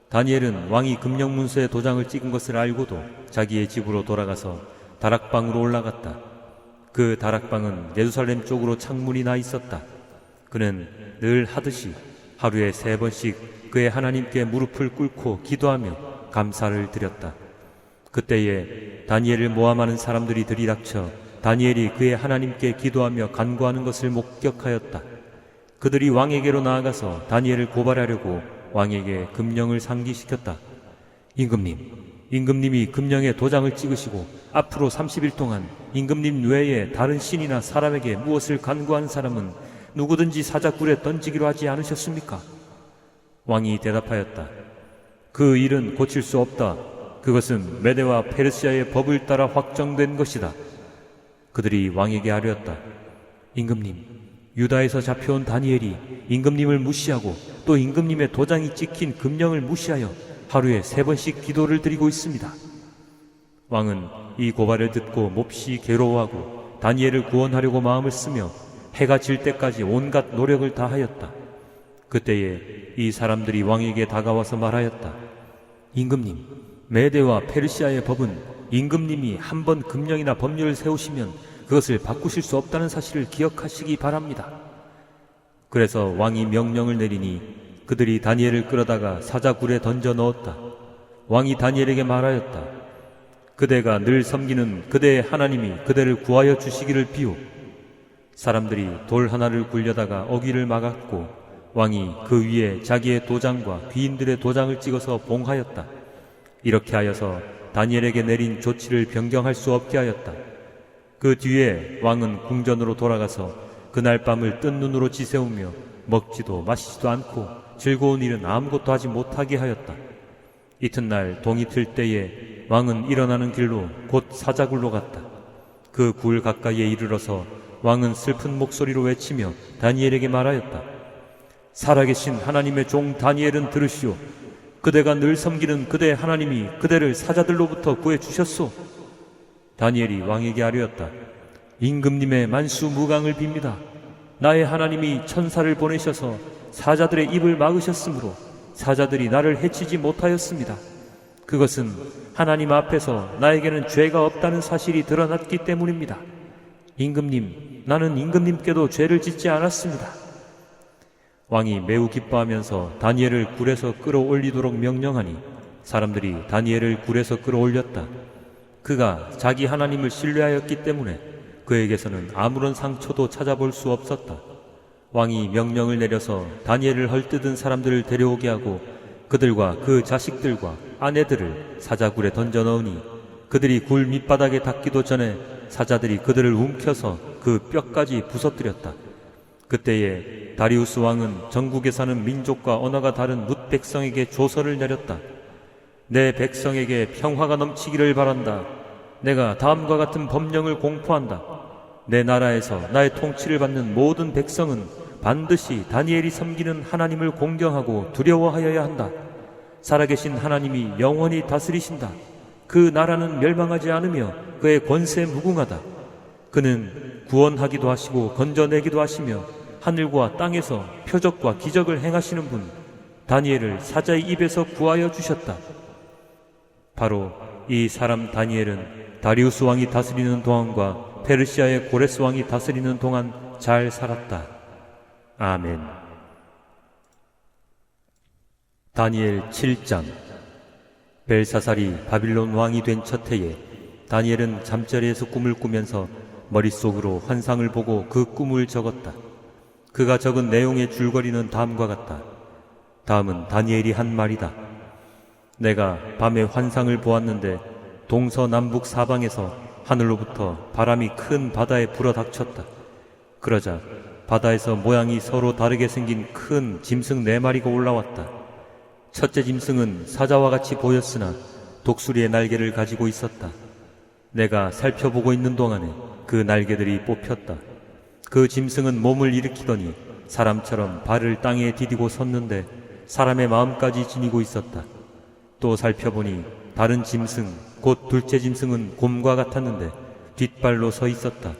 A: 다니엘은 왕이 금령 문서에 도장을 찍은 것을 알고도 자기의 집으로 돌아가서 다락방으로 올라갔다. 그 다락방은 예루살렘 쪽으로 창문이 나 있었다. 그는 늘 하듯이 하루에 3번씩 그의 하나님께 무릎을 꿇고 기도하며 감사를 드렸다. 그때에 다니엘을 모함하는 사람들이 들이닥쳐 다니엘이 그의 하나님께 기도하며 간구하는 것을 목격하였다. 그들이 왕에게로 나아가서 다니엘을 고발하려고 왕에게 금령을 상기시켰다. 임금님이 금령에 도장을 찍으시고 앞으로 30일 동안 임금님 외에 다른 신이나 사람에게 무엇을 간구한 사람은 누구든지 사자굴에 던지기로 하지 않으셨습니까? 왕이 대답하였다. 그 일은 고칠 수 없다. 그것은 메대와 페르시아의 법을 따라 확정된 것이다. 그들이 왕에게 아뢰었다. 임금님, 유다에서 잡혀온 다니엘이 임금님을 무시하고 또 임금님의 도장이 찍힌 금령을 무시하여 하루에 3번씩 기도를 드리고 있습니다. 왕은 이 고발을 듣고 몹시 괴로워하고 다니엘을 구원하려고 마음을 쓰며 해가 질 때까지 온갖 노력을 다하였다. 그때에 이 사람들이 왕에게 다가와서 말하였다. 임금님, 메대와 페르시아의 법은 임금님이 한 번 금령이나 법률을 세우시면 그것을 바꾸실 수 없다는 사실을 기억하시기 바랍니다. 그래서 왕이 명령을 내리니 그들이 다니엘을 끌어다가 사자굴에 던져 넣었다. 왕이 다니엘에게 말하였다. 그대가 늘 섬기는 그대의 하나님이 그대를 구하여 주시기를 비우. 사람들이 돌 하나를 굴려다가 어귀를 막았고 왕이 그 위에 자기의 도장과 귀인들의 도장을 찍어서 봉하였다. 이렇게 하여서 다니엘에게 내린 조치를 변경할 수 없게 하였다. 그 뒤에 왕은 궁전으로 돌아가서 그날 밤을 뜬 눈으로 지새우며 먹지도 마시지도 않고 즐거운 일은 아무것도 하지 못하게 하였다. 이튿날 동이 틀 때에 왕은 일어나는 길로 곧 사자굴로 갔다. 그 굴 가까이에 이르러서 왕은 슬픈 목소리로 외치며 다니엘에게 말하였다. 살아계신 하나님의 종 다니엘은 들으시오. 그대가 늘 섬기는 그대의 하나님이 그대를 사자들로부터 구해주셨소. 다니엘이 왕에게 아뢰었다. 임금님의 만수무강을 빕니다. 나의 하나님이 천사를 보내셔서 사자들의 입을 막으셨으므로 사자들이 나를 해치지 못하였습니다. 그것은 하나님 앞에서 나에게는 죄가 없다는 사실이 드러났기 때문입니다. 임금님, 나는 임금님께도 죄를 짓지 않았습니다. 왕이 매우 기뻐하면서 다니엘을 굴에서 끌어올리도록 명령하니 사람들이 다니엘을 굴에서 끌어올렸다. 그가 자기 하나님을 신뢰하였기 때문에 그에게서는 아무런 상처도 찾아볼 수 없었다. 왕이 명령을 내려서 다니엘을 헐뜯은 사람들을 데려오게 하고 그들과 그 자식들과 아내들을 사자굴에 던져 넣으니 그들이 굴 밑바닥에 닿기도 전에 사자들이 그들을 움켜서 그 뼈까지 부서뜨렸다. 그때에 다리우스 왕은 전국에 사는 민족과 언어가 다른 뭇 백성에게 조서를 내렸다. 내 백성에게 평화가 넘치기를 바란다. 내가 다음과 같은 법령을 공포한다. 내 나라에서 나의 통치를 받는 모든 백성은 반드시 다니엘이 섬기는 하나님을 공경하고 두려워하여야 한다. 살아계신 하나님이 영원히 다스리신다. 그 나라는 멸망하지 않으며 그의 권세 무궁하다. 그는 구원하기도 하시고 건져내기도 하시며 하늘과 땅에서 표적과 기적을 행하시는 분, 다니엘을 사자의 입에서 구하여 주셨다. 바로 이 사람 다니엘은 다리우스 왕이 다스리는 동안과 페르시아의 고레스 왕이 다스리는 동안 잘 살았다. 아멘. 다니엘 7장. 벨사살이 바빌론 왕이 된 첫 해에 다니엘은 잠자리에서 꿈을 꾸면서 머릿속으로 환상을 보고 그 꿈을 적었다. 그가 적은 내용의 줄거리는 다음과 같다. 다음은 다니엘이 한 말이다. 내가 밤에 환상을 보았는데 동서남북 사방에서 하늘로부터 바람이 큰 바다에 불어닥쳤다. 그러자 바다에서 모양이 서로 다르게 생긴 큰 짐승 4마리가 올라왔다. 첫째 짐승은 사자와 같이 보였으나 독수리의 날개를 가지고 있었다. 내가 살펴보고 있는 동안에 그 날개들이 뽑혔다. 그 짐승은 몸을 일으키더니 사람처럼 발을 땅에 디디고 섰는데 사람의 마음까지 지니고 있었다. 또 살펴보니 다른 짐승, 곧 둘째 짐승은 곰과 같았는데 뒷발로 서 있었다.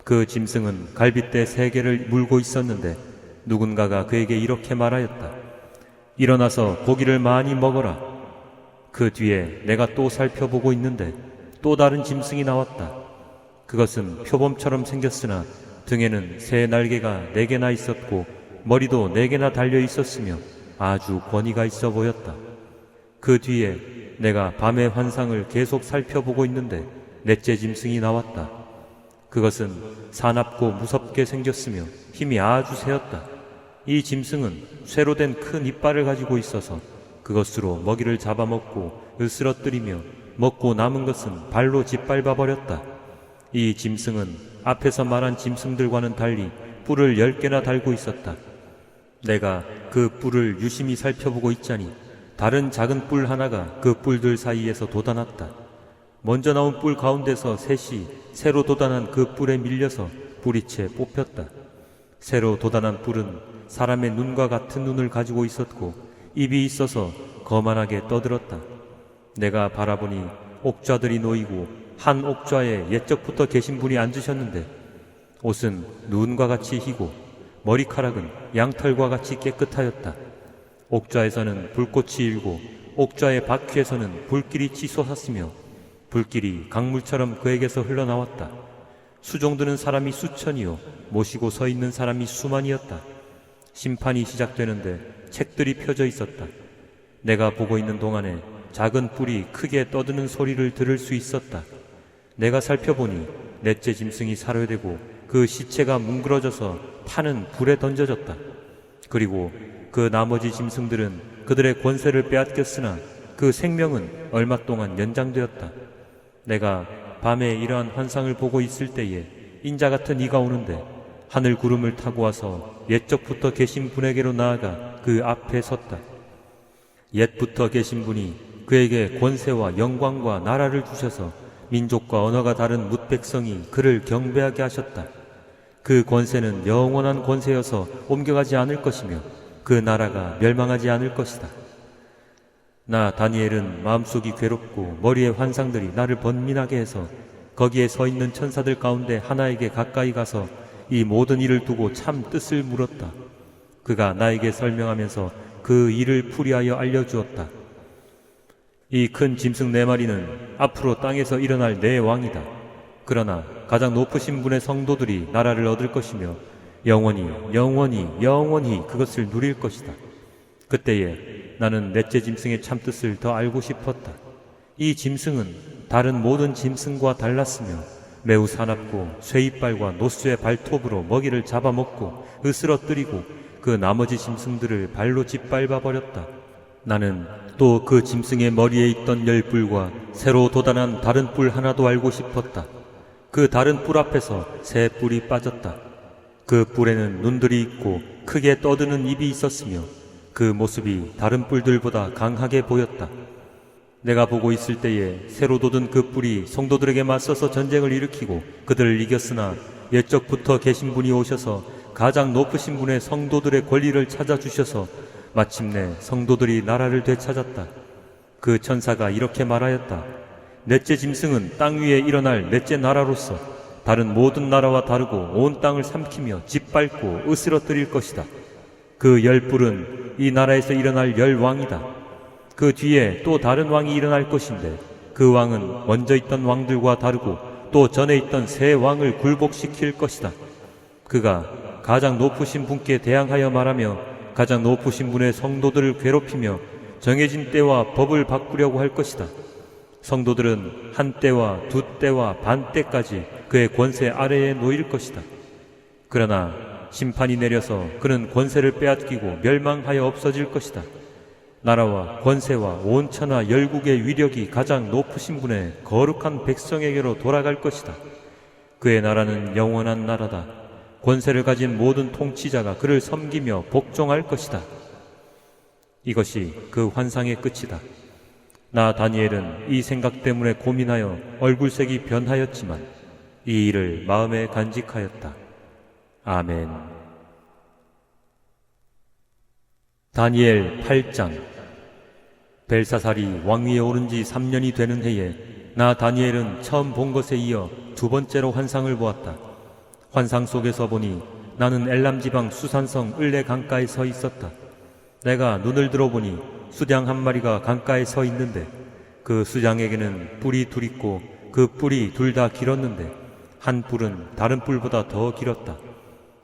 A: 그 짐승은 갈빗대 3개를 물고 있었는데 누군가가 그에게 이렇게 말하였다. 일어나서 고기를 많이 먹어라. 그 뒤에 내가 또 살펴보고 있는데 또 다른 짐승이 나왔다. 그것은 표범처럼 생겼으나 등에는 새 날개가 4개나 있었고 머리도 4개나 달려 있었으며 아주 권위가 있어 보였다. 그 뒤에 내가 밤의 환상을 계속 살펴보고 있는데 넷째 짐승이 나왔다. 그것은 사납고 무섭게 생겼으며 힘이 아주 세었다. 이 짐승은 쇠로 된 큰 이빨을 가지고 있어서 그것으로 먹이를 잡아먹고 으스러뜨리며 먹고 남은 것은 발로 짓밟아 버렸다. 이 짐승은 앞에서 말한 짐승들과는 달리 뿔을 10개나 달고 있었다. 내가 그 뿔을 유심히 살펴보고 있자니 다른 작은 뿔 하나가 그 뿔들 사이에서 돋아났다. 먼저 나온 뿔 가운데서 셋이 새로 돋아난 그 뿔에 밀려서 뿌리채 뽑혔다. 새로 돋아난 뿔은 사람의 눈과 같은 눈을 가지고 있었고 입이 있어서 거만하게 떠들었다. 내가 바라보니 옥좌들이 놓이고 한 옥좌에 옛적부터 계신 분이 앉으셨는데 옷은 눈과 같이 희고 머리카락은 양털과 같이 깨끗하였다. 옥좌에서는 불꽃이 일고 옥좌의 바퀴에서는 불길이 치솟았으며 불길이 강물처럼 그에게서 흘러나왔다. 수종드는 사람이 수천이요 모시고 서 있는 사람이 수만이었다. 심판이 시작되는데 책들이 펴져 있었다. 내가 보고 있는 동안에 작은 뿔이 크게 떠드는 소리를 들을 수 있었다. 내가 살펴보니 넷째 짐승이 살해되고 그 시체가 뭉그러져서 타는 불에 던져졌다. 그리고 그 나머지 짐승들은 그들의 권세를 빼앗겼으나 그 생명은 얼마 동안 연장되었다. 내가 밤에 이러한 환상을 보고 있을 때에 인자 같은 이가 오는데 하늘 구름을 타고 와서 옛적부터 계신 분에게로 나아가 그 앞에 섰다. 옛부터 계신 분이 그에게 권세와 영광과 나라를 주셔서 민족과 언어가 다른 뭇백성이 그를 경배하게 하셨다. 그 권세는 영원한 권세여서 옮겨가지 않을 것이며 그 나라가 멸망하지 않을 것이다. 나 다니엘은 마음속이 괴롭고 머리의 환상들이 나를 번민하게 해서 거기에 서 있는 천사들 가운데 하나에게 가까이 가서 이 모든 일을 두고 참 뜻을 물었다. 그가 나에게 설명하면서 그 일을 풀이하여 알려주었다. 이 큰 짐승 4마리는 앞으로 땅에서 일어날 내 왕이다. 그러나 가장 높으신 분의 성도들이 나라를 얻을 것이며 영원히 그것을 누릴 것이다. 그때에 나는 넷째 짐승의 참뜻을 더 알고 싶었다. 이 짐승은 다른 모든 짐승과 달랐으며 매우 사납고 쇠이빨과 노수의 발톱으로 먹이를 잡아먹고 으스러뜨리고 그 나머지 짐승들을 발로 짓밟아 버렸다. 나는 또 그 짐승의 머리에 있던 10뿔과 새로 돋아난 다른 뿔 하나도 알고 싶었다. 그 다른 뿔 앞에서 새 뿔이 빠졌다. 그 뿔에는 눈들이 있고 크게 떠드는 입이 있었으며 그 모습이 다른 뿔들보다 강하게 보였다. 내가 보고 있을 때에 새로 돋은 그 뿔이 성도들에게 맞서서 전쟁을 일으키고 그들을 이겼으나 옛적부터 계신 분이 오셔서 가장 높으신 분의 성도들의 권리를 찾아주셔서 마침내 성도들이 나라를 되찾았다. 그 천사가 이렇게 말하였다. 넷째 짐승은 땅 위에 일어날 넷째 나라로서 다른 모든 나라와 다르고 온 땅을 삼키며 짓밟고 으스러뜨릴 것이다. 그 10뿔은 이 나라에서 일어날 10왕이다. 그 뒤에 또 다른 왕이 일어날 것인데 그 왕은 먼저 있던 왕들과 다르고 또 전에 있던 새 왕을 굴복시킬 것이다. 그가 가장 높으신 분께 대항하여 말하며 가장 높으신 분의 성도들을 괴롭히며 정해진 때와 법을 바꾸려고 할 것이다. 성도들은 한 때와 두 때와 반 때까지 그의 권세 아래에 놓일 것이다. 그러나 심판이 내려서 그는 권세를 빼앗기고 멸망하여 없어질 것이다. 나라와 권세와 온 천하 열국의 위력이 가장 높으신 분의 거룩한 백성에게로 돌아갈 것이다. 그의 나라는 영원한 나라다. 권세를 가진 모든 통치자가 그를 섬기며 복종할 것이다. 이것이 그 환상의 끝이다. 나 다니엘은 이 생각 때문에 고민하여 얼굴색이 변하였지만 이 일을 마음에 간직하였다. 아멘. 다니엘 8장. 벨사살이 왕위에 오른 지 3년이 되는 해에 나 다니엘은 처음 본 것에 이어 두 번째로 환상을 보았다. 환상 속에서 보니 나는 엘람 지방 수산성 을레 강가에 서 있었다. 내가 눈을 들어보니 수장 한 마리가 강가에 서 있는데 그 수장에게는 뿔이 둘 있고 그 뿔이 둘 다 길었는데 한 뿔은 다른 뿔보다 더 길었다.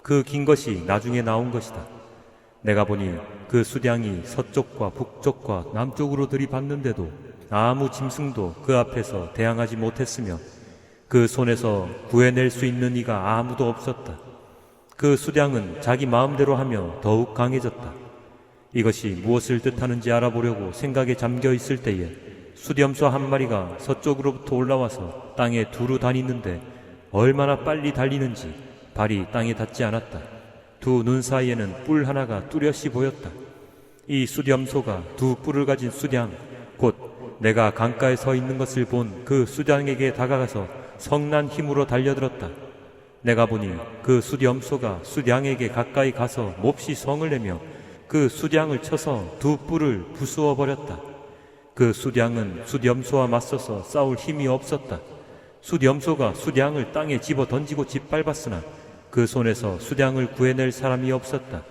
A: 그 긴 것이 나중에 나온 것이다. 내가 보니 그 수장이 서쪽과 북쪽과 남쪽으로 들이받는데도 아무 짐승도 그 앞에서 대항하지 못했으며 그 손에서 구해낼 수 있는 이가 아무도 없었다. 그 수장은 자기 마음대로 하며 더욱 강해졌다. 이것이 무엇을 뜻하는지 알아보려고 생각에 잠겨 있을 때에 수렴소 한 마리가 서쪽으로부터 올라와서 땅에 두루 다니는데 얼마나 빨리 달리는지 발이 땅에 닿지 않았다. 두 눈 사이에는 뿔 하나가 뚜렷이 보였다. 이 수렴소가 두 뿔을 가진 수장, 곧 내가 강가에 서 있는 것을 본 그 수장에게 다가가서 성난 힘으로 달려들었다. 내가 보니 그 수렴소가 수장에게 가까이 가서 몹시 성을 내며 그 수장을 쳐서 두 뿔을 부수어 버렸다. 그 수장은 수렴소와 맞서서 싸울 힘이 없었다. 수렴소가 수장을 땅에 집어 던지고 짓밟았으나 그 손에서 수장을 구해낼 사람이 없었다.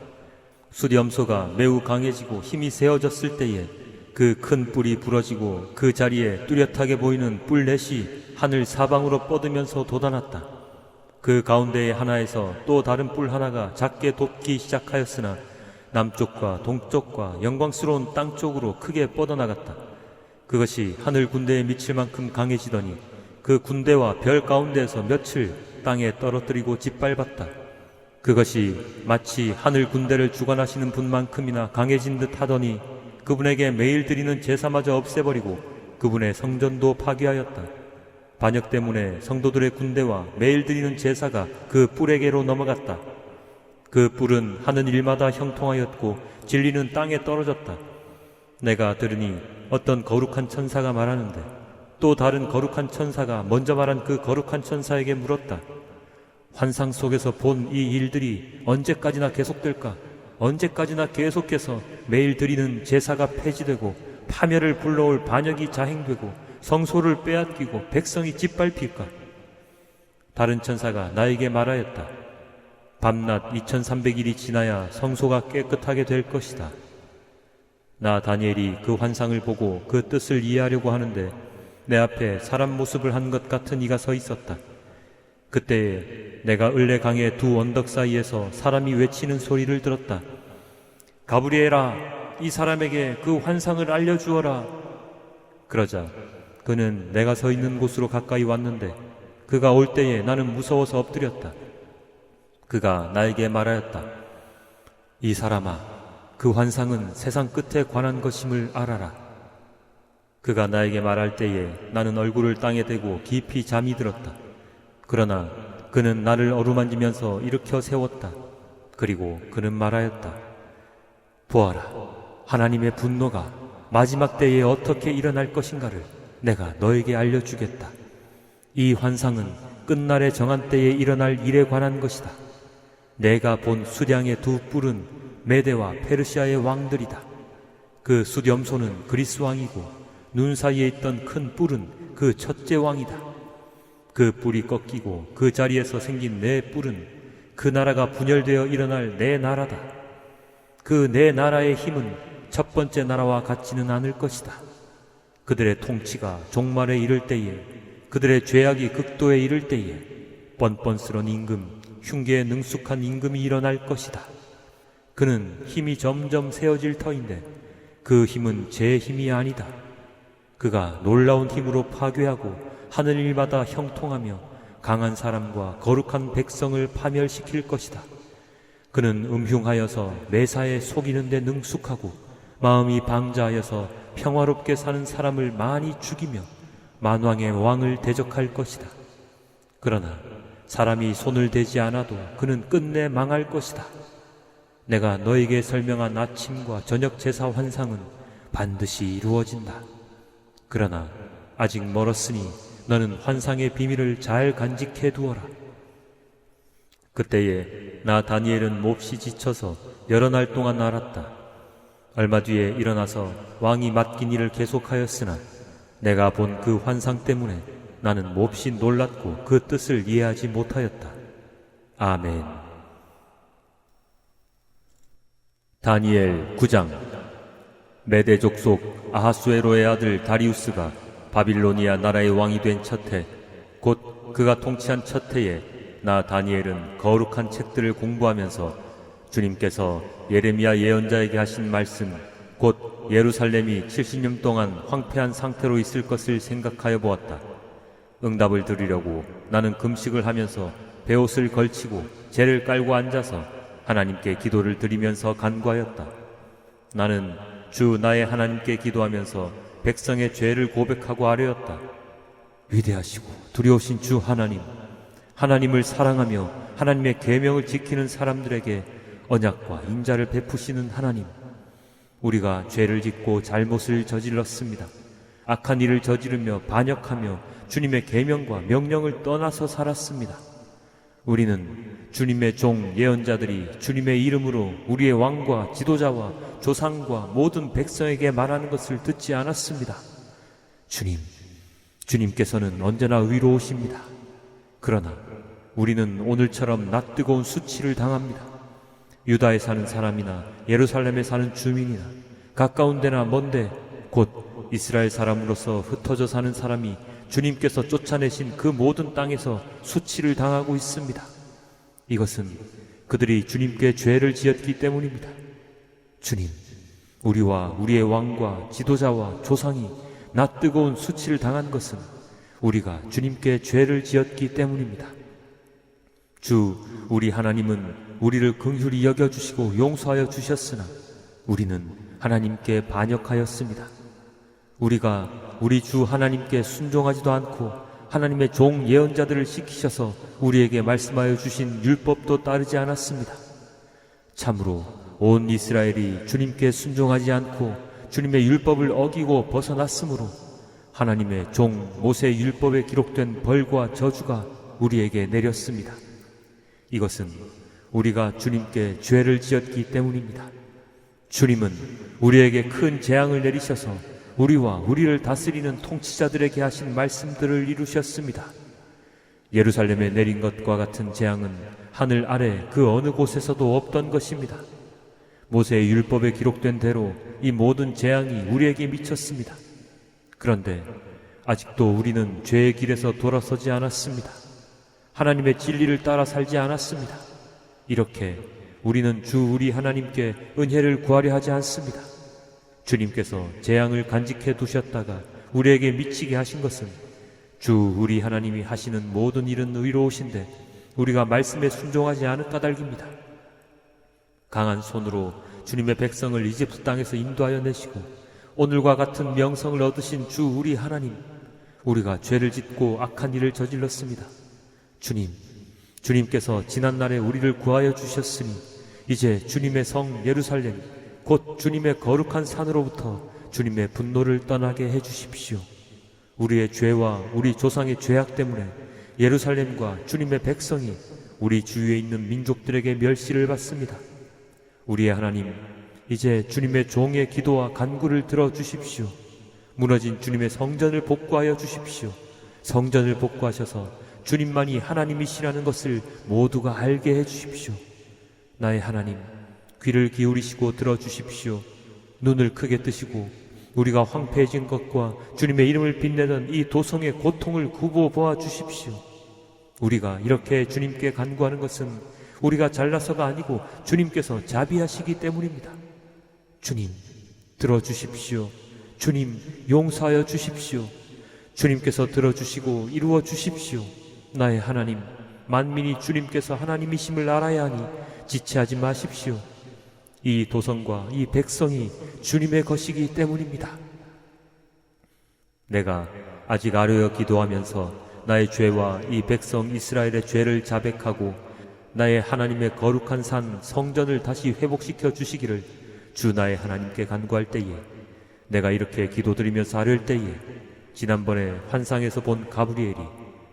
A: 수렴소가 매우 강해지고 힘이 세어졌을 때에 그 큰 뿔이 부러지고 그 자리에 뚜렷하게 보이는 뿔넷이 하늘 사방으로 뻗으면서 돋아났다. 그 가운데의 하나에서 또 다른 뿔 하나가 작게 돋기 시작하였으나 남쪽과 동쪽과 영광스러운 땅 쪽으로 크게 뻗어나갔다. 그것이 하늘 군대에 미칠 만큼 강해지더니 그 군대와 별 가운데에서 며칠 땅에 떨어뜨리고 짓밟았다. 그것이 마치 하늘 군대를 주관하시는 분만큼이나 강해진 듯 하더니 그분에게 매일 드리는 제사마저 없애버리고 그분의 성전도 파괴하였다. 반역 때문에 성도들의 군대와 매일 드리는 제사가 그 뿔에게로 넘어갔다. 그 뿔은 하는 일마다 형통하였고 진리는 땅에 떨어졌다. 내가 들으니 어떤 거룩한 천사가 말하는데 또 다른 거룩한 천사가 먼저 말한 그 거룩한 천사에게 물었다. 환상 속에서 본 이 일들이 언제까지나 계속될까? 언제까지나 계속해서 매일 드리는 제사가 폐지되고 파멸을 불러올 반역이 자행되고 성소를 빼앗기고 백성이 짓밟힐까? 다른 천사가 나에게 말하였다. 밤낮 2300일이 지나야 성소가 깨끗하게 될 것이다. 나 다니엘이 그 환상을 보고 그 뜻을 이해하려고 하는데 내 앞에 사람 모습을 한 것 같은 이가 서 있었다. 그때에 내가 을레 강의 두 언덕 사이에서 사람이 외치는 소리를 들었다. 가브리엘아, 이 사람에게 그 환상을 알려주어라. 그러자 그는 내가 서 있는 곳으로 가까이 왔는데 그가 올 때에 나는 무서워서 엎드렸다. 그가 나에게 말하였다. 이 사람아, 그 환상은 세상 끝에 관한 것임을 알아라. 그가 나에게 말할 때에 나는 얼굴을 땅에 대고 깊이 잠이 들었다. 그러나 그는 나를 어루만지면서 일으켜 세웠다. 그리고 그는 말하였다. 보아라, 하나님의 분노가 마지막 때에 어떻게 일어날 것인가를 내가 너에게 알려주겠다. 이 환상은 끝날의 정한 때에 일어날 일에 관한 것이다. 내가 본 수량의 두 뿔은 메대와 페르시아의 왕들이다. 그 수렴소는 그리스 왕이고 눈 사이에 있던 큰 뿔은 그 첫째 왕이다. 그 뿔이 꺾이고 그 자리에서 생긴 내 뿔은 그 나라가 분열되어 일어날 내 나라다. 그 내 나라의 힘은 첫 번째 나라와 같지는 않을 것이다. 그들의 통치가 종말에 이를 때에, 그들의 죄악이 극도에 이를 때에 뻔뻔스런 임금, 흉계에 능숙한 임금이 일어날 것이다. 그는 힘이 점점 세어질 터인데 그 힘은 제 힘이 아니다. 그가 놀라운 힘으로 파괴하고 하늘 일마다 형통하며 강한 사람과 거룩한 백성을 파멸시킬 것이다. 그는 음흉하여서 매사에 속이는 데 능숙하고 마음이 방자하여서 평화롭게 사는 사람을 많이 죽이며 만왕의 왕을 대적할 것이다. 그러나 사람이 손을 대지 않아도 그는 끝내 망할 것이다. 내가 너에게 설명한 아침과 저녁 제사 환상은 반드시 이루어진다. 그러나 아직 멀었으니 너는 환상의 비밀을 잘 간직해 두어라. 그때에 나 다니엘은 몹시 지쳐서 여러 날 동안 앓았다. 얼마 뒤에 일어나서 왕이 맡긴 일을 계속하였으나 내가 본 그 환상 때문에 나는 몹시 놀랐고 그 뜻을 이해하지 못하였다. 아멘. 다니엘 9장. 메대 족속 아하수에로의 아들 다리우스가 바빌로니아 나라의 왕이 된 첫 해, 곧 그가 통치한 첫 해에 나 다니엘은 거룩한 책들을 공부하면서 주님께서 예레미야 예언자에게 하신 말씀, 곧 예루살렘이 70년 동안 황폐한 상태로 있을 것을 생각하여 보았다. 응답을 들으려고 나는 금식을 하면서 베옷을 걸치고 재를 깔고 앉아서 하나님께 기도를 드리면서 간구하였다. 나는 주 나의 하나님께 기도하면서 백성의 죄를 고백하고 아뢰었다. 위대하시고 두려우신 주 하나님, 하나님을 사랑하며 하나님의 계명을 지키는 사람들에게 언약과 인자를 베푸시는 하나님, 우리가 죄를 짓고 잘못을 저질렀습니다. 악한 일을 저지르며 반역하며 주님의 계명과 명령을 떠나서 살았습니다. 우리는 주님의 종 예언자들이 주님의 이름으로 우리의 왕과 지도자와 조상과 모든 백성에게 말하는 것을 듣지 않았습니다. 주님께서는 언제나 의로우십니다. 그러나 우리는 오늘처럼 낯뜨거운 수치를 당합니다. 유다에 사는 사람이나 예루살렘에 사는 주민이나 가까운 데나 먼데 곧 이스라엘 사람으로서 흩어져 사는 사람이 주님께서 쫓아내신 그 모든 땅에서 수치를 당하고 있습니다. 이것은 그들이 주님께 죄를 지었기 때문입니다. 주님, 우리와 우리의 왕과 지도자와 조상이 낯뜨거운 수치를 당한 것은 우리가 주님께 죄를 지었기 때문입니다. 주 우리 하나님은 우리를 긍휼히 여겨주시고 용서하여 주셨으나 우리는 하나님께 반역하였습니다. 우리가 우리 주 하나님께 순종하지도 않고 하나님의 종 예언자들을 시키셔서 우리에게 말씀하여 주신 율법도 따르지 않았습니다. 참으로 온 이스라엘이 주님께 순종하지 않고 주님의 율법을 어기고 벗어났으므로 하나님의 종 모세의 율법에 기록된 벌과 저주가 우리에게 내렸습니다. 이것은 우리가 주님께 죄를 지었기 때문입니다. 주님은 우리에게 큰 재앙을 내리셔서 우리와 우리를 다스리는 통치자들에게 하신 말씀들을 이루셨습니다. 예루살렘에 내린 것과 같은 재앙은 하늘 아래 그 어느 곳에서도 없던 것입니다. 모세의 율법에 기록된 대로 이 모든 재앙이 우리에게 미쳤습니다. 그런데 아직도 우리는 죄의 길에서 돌아서지 않았습니다. 하나님의 진리를 따라 살지 않았습니다. 이렇게 우리는 주 우리 하나님께 은혜를 구하려 하지 않습니다. 주님께서 재앙을 간직해 두셨다가 우리에게 미치게 하신 것은 주 우리 하나님이 하시는 모든 일은 의로우신데 우리가 말씀에 순종하지 않은 까닭입니다. 강한 손으로 주님의 백성을 이집트 땅에서 인도하여 내시고 오늘과 같은 명성을 얻으신 주 우리 하나님, 우리가 죄를 짓고 악한 일을 저질렀습니다. 주님께서 지난날에 우리를 구하여 주셨으니 이제 주님의 성 예루살렘, 곧 주님의 거룩한 산으로부터 주님의 분노를 떠나게 해주십시오. 우리의 죄와 우리 조상의 죄악 때문에 예루살렘과 주님의 백성이 우리 주위에 있는 민족들에게 멸시를 받습니다. 우리의 하나님, 이제 주님의 종의 기도와 간구를 들어주십시오. 무너진 주님의 성전을 복구하여 주십시오. 성전을 복구하셔서 주님만이 하나님이시라는 것을 모두가 알게 해주십시오. 나의 하나님, 귀를 기울이시고 들어주십시오. 눈을 크게 뜨시고 우리가 황폐해진 것과 주님의 이름을 빛내던 이 도성의 고통을 굽어보아 주십시오. 우리가 이렇게 주님께 간구하는 것은 우리가 잘나서가 아니고 주님께서 자비하시기 때문입니다. 주님, 들어주십시오. 주님, 용서하여 주십시오. 주님께서 들어주시고 이루어 주십시오. 나의 하나님, 만민이 주님께서 하나님이심을 알아야 하니 지체하지 마십시오. 이 도성과 이 백성이 주님의 것이기 때문입니다. 내가 아직 아뢰어 기도하면서 나의 죄와 이 백성 이스라엘의 죄를 자백하고 나의 하나님의 거룩한 산 성전을 다시 회복시켜 주시기를 주 나의 하나님께 간구할 때에 내가 이렇게 기도드리면서 아뢰을 때에 지난번에 환상에서 본 가브리엘이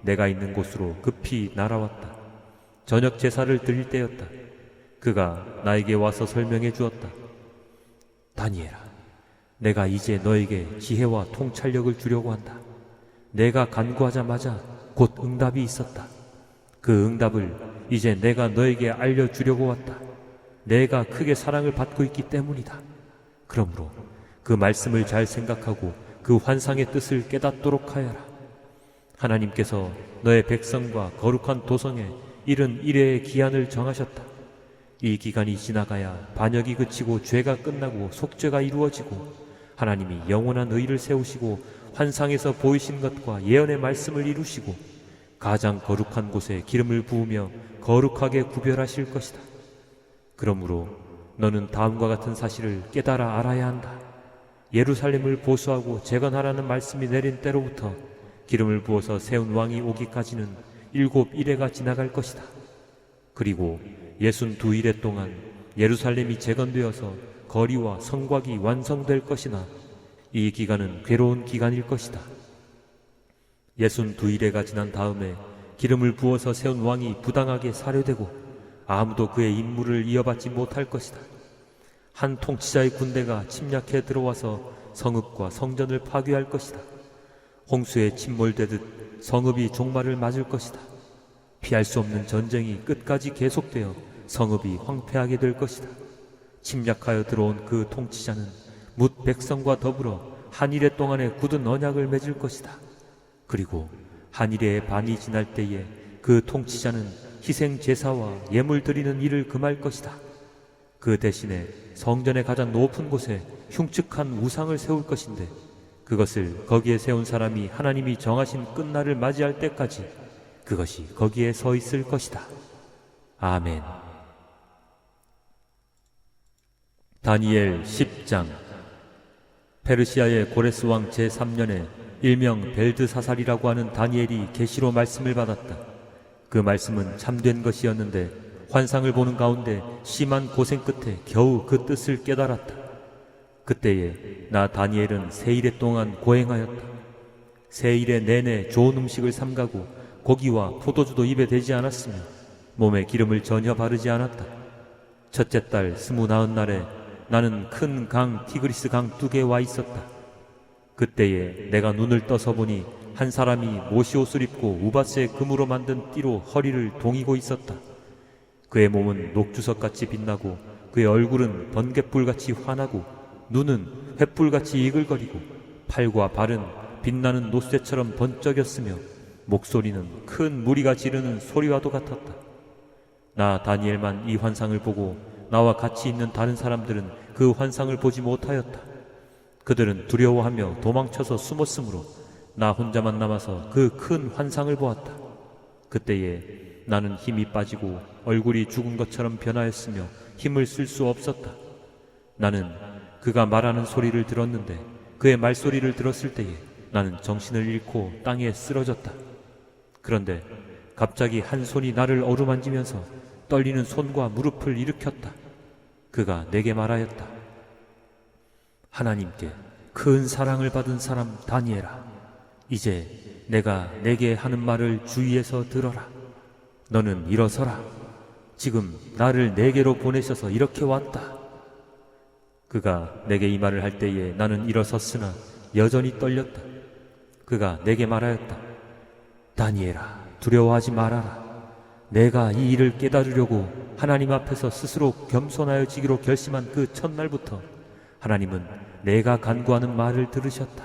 A: 내가 있는 곳으로 급히 날아왔다. 저녁 제사를 드릴 때였다. 그가 나에게 와서 설명해 주었다. 다니엘아, 내가 이제 너에게 지혜와 통찰력을 주려고 한다. 내가 간구하자마자 곧 응답이 있었다. 그 응답을 이제 내가 너에게 알려주려고 왔다. 내가 크게 사랑을 받고 있기 때문이다. 그러므로 그 말씀을 잘 생각하고 그 환상의 뜻을 깨닫도록 하여라. 하나님께서 너의 백성과 거룩한 도성에 이른 이래의 기한을 정하셨다. 이 기간이 지나가야 반역이 그치고 죄가 끝나고 속죄가 이루어지고 하나님이 영원한 의를 세우시고 환상에서 보이신 것과 예언의 말씀을 이루시고 가장 거룩한 곳에 기름을 부으며 거룩하게 구별하실 것이다. 그러므로 너는 다음과 같은 사실을 깨달아 알아야 한다. 예루살렘을 보수하고 재건하라는 말씀이 내린 때로부터 기름을 부어서 세운 왕이 오기까지는 7일해가 지나갈 것이다. 그리고 62일해 동안 예루살렘이 재건되어서 거리와 성곽이 완성될 것이나 이 기간은 괴로운 기간일 것이다. 62일해가 지난 다음에 기름을 부어서 세운 왕이 부당하게 살해되고 아무도 그의 임무를 이어받지 못할 것이다. 한 통치자의 군대가 침략해 들어와서 성읍과 성전을 파괴할 것이다. 홍수에 침몰되듯 성읍이 종말을 맞을 것이다. 피할 수 없는 전쟁이 끝까지 계속되어 성읍이 황폐하게 될 것이다. 침략하여 들어온 그 통치자는 뭇 백성과 더불어 한일해 동안에 굳은 언약을 맺을 것이다. 그리고 한일해의 반이 지날 때에 그 통치자는 희생 제사와 예물 드리는 일을 금할 것이다. 그 대신에 성전의 가장 높은 곳에 흉측한 우상을 세울 것인데 그것을 거기에 세운 사람이 하나님이 정하신 끝날을 맞이할 때까지 그것이 거기에 서 있을 것이다. 아멘. 다니엘 10장. 페르시아의 고레스 왕 제3년에 일명 벨드사살이라고 하는 다니엘이 계시로 말씀을 받았다. 그 말씀은 참된 것이었는데 환상을 보는 가운데 심한 고생 끝에 겨우 그 뜻을 깨달았다. 그때에 나 다니엘은 세 일해 동안 고행하였다. 세 일해 내내 좋은 음식을 삼가고 고기와 포도주도 입에 대지 않았으며 몸에 기름을 전혀 바르지 않았다. 첫째 달 29날에 나는 큰 강 티그리스 강 둑에 와 있었다. 그때에 내가 눈을 떠서 보니 한 사람이 모시 옷을 입고 우바스의 금으로 만든 띠로 허리를 동이고 있었다. 그의 몸은 녹주석같이 빛나고 그의 얼굴은 번갯불같이 환하고 눈은 횃불같이 이글거리고 팔과 발은 빛나는 노쇠처럼 번쩍였으며 목소리는 큰 무리가 지르는 소리와도 같았다. 나 다니엘만 이 환상을 보고 나와 같이 있는 다른 사람들은 그 환상을 보지 못하였다. 그들은 두려워하며 도망쳐서 숨었으므로 나 혼자만 남아서 그 큰 환상을 보았다. 그때에 나는 힘이 빠지고 얼굴이 죽은 것처럼 변하였으며 힘을 쓸 수 없었다. 나는 그가 말하는 소리를 들었는데 그의 말소리를 들었을 때에 나는 정신을 잃고 땅에 쓰러졌다. 그런데 갑자기 한 손이 나를 어루만지면서 떨리는 손과 무릎을 일으켰다. 그가 내게 말하였다. 하나님께 큰 사랑을 받은 사람 다니엘아, 이제 내가 내게 하는 말을 주의해서 들어라. 너는 일어서라. 지금 나를 내게로 보내셔서 이렇게 왔다. 그가 내게 이 말을 할 때에 나는 일어섰으나 여전히 떨렸다. 그가 내게 말하였다. 다니엘아, 두려워하지 말아라. 내가 이 일을 깨달으려고 하나님 앞에서 스스로 겸손하여지기로 결심한 그 첫날부터 하나님은 내가 간구하는 말을 들으셨다.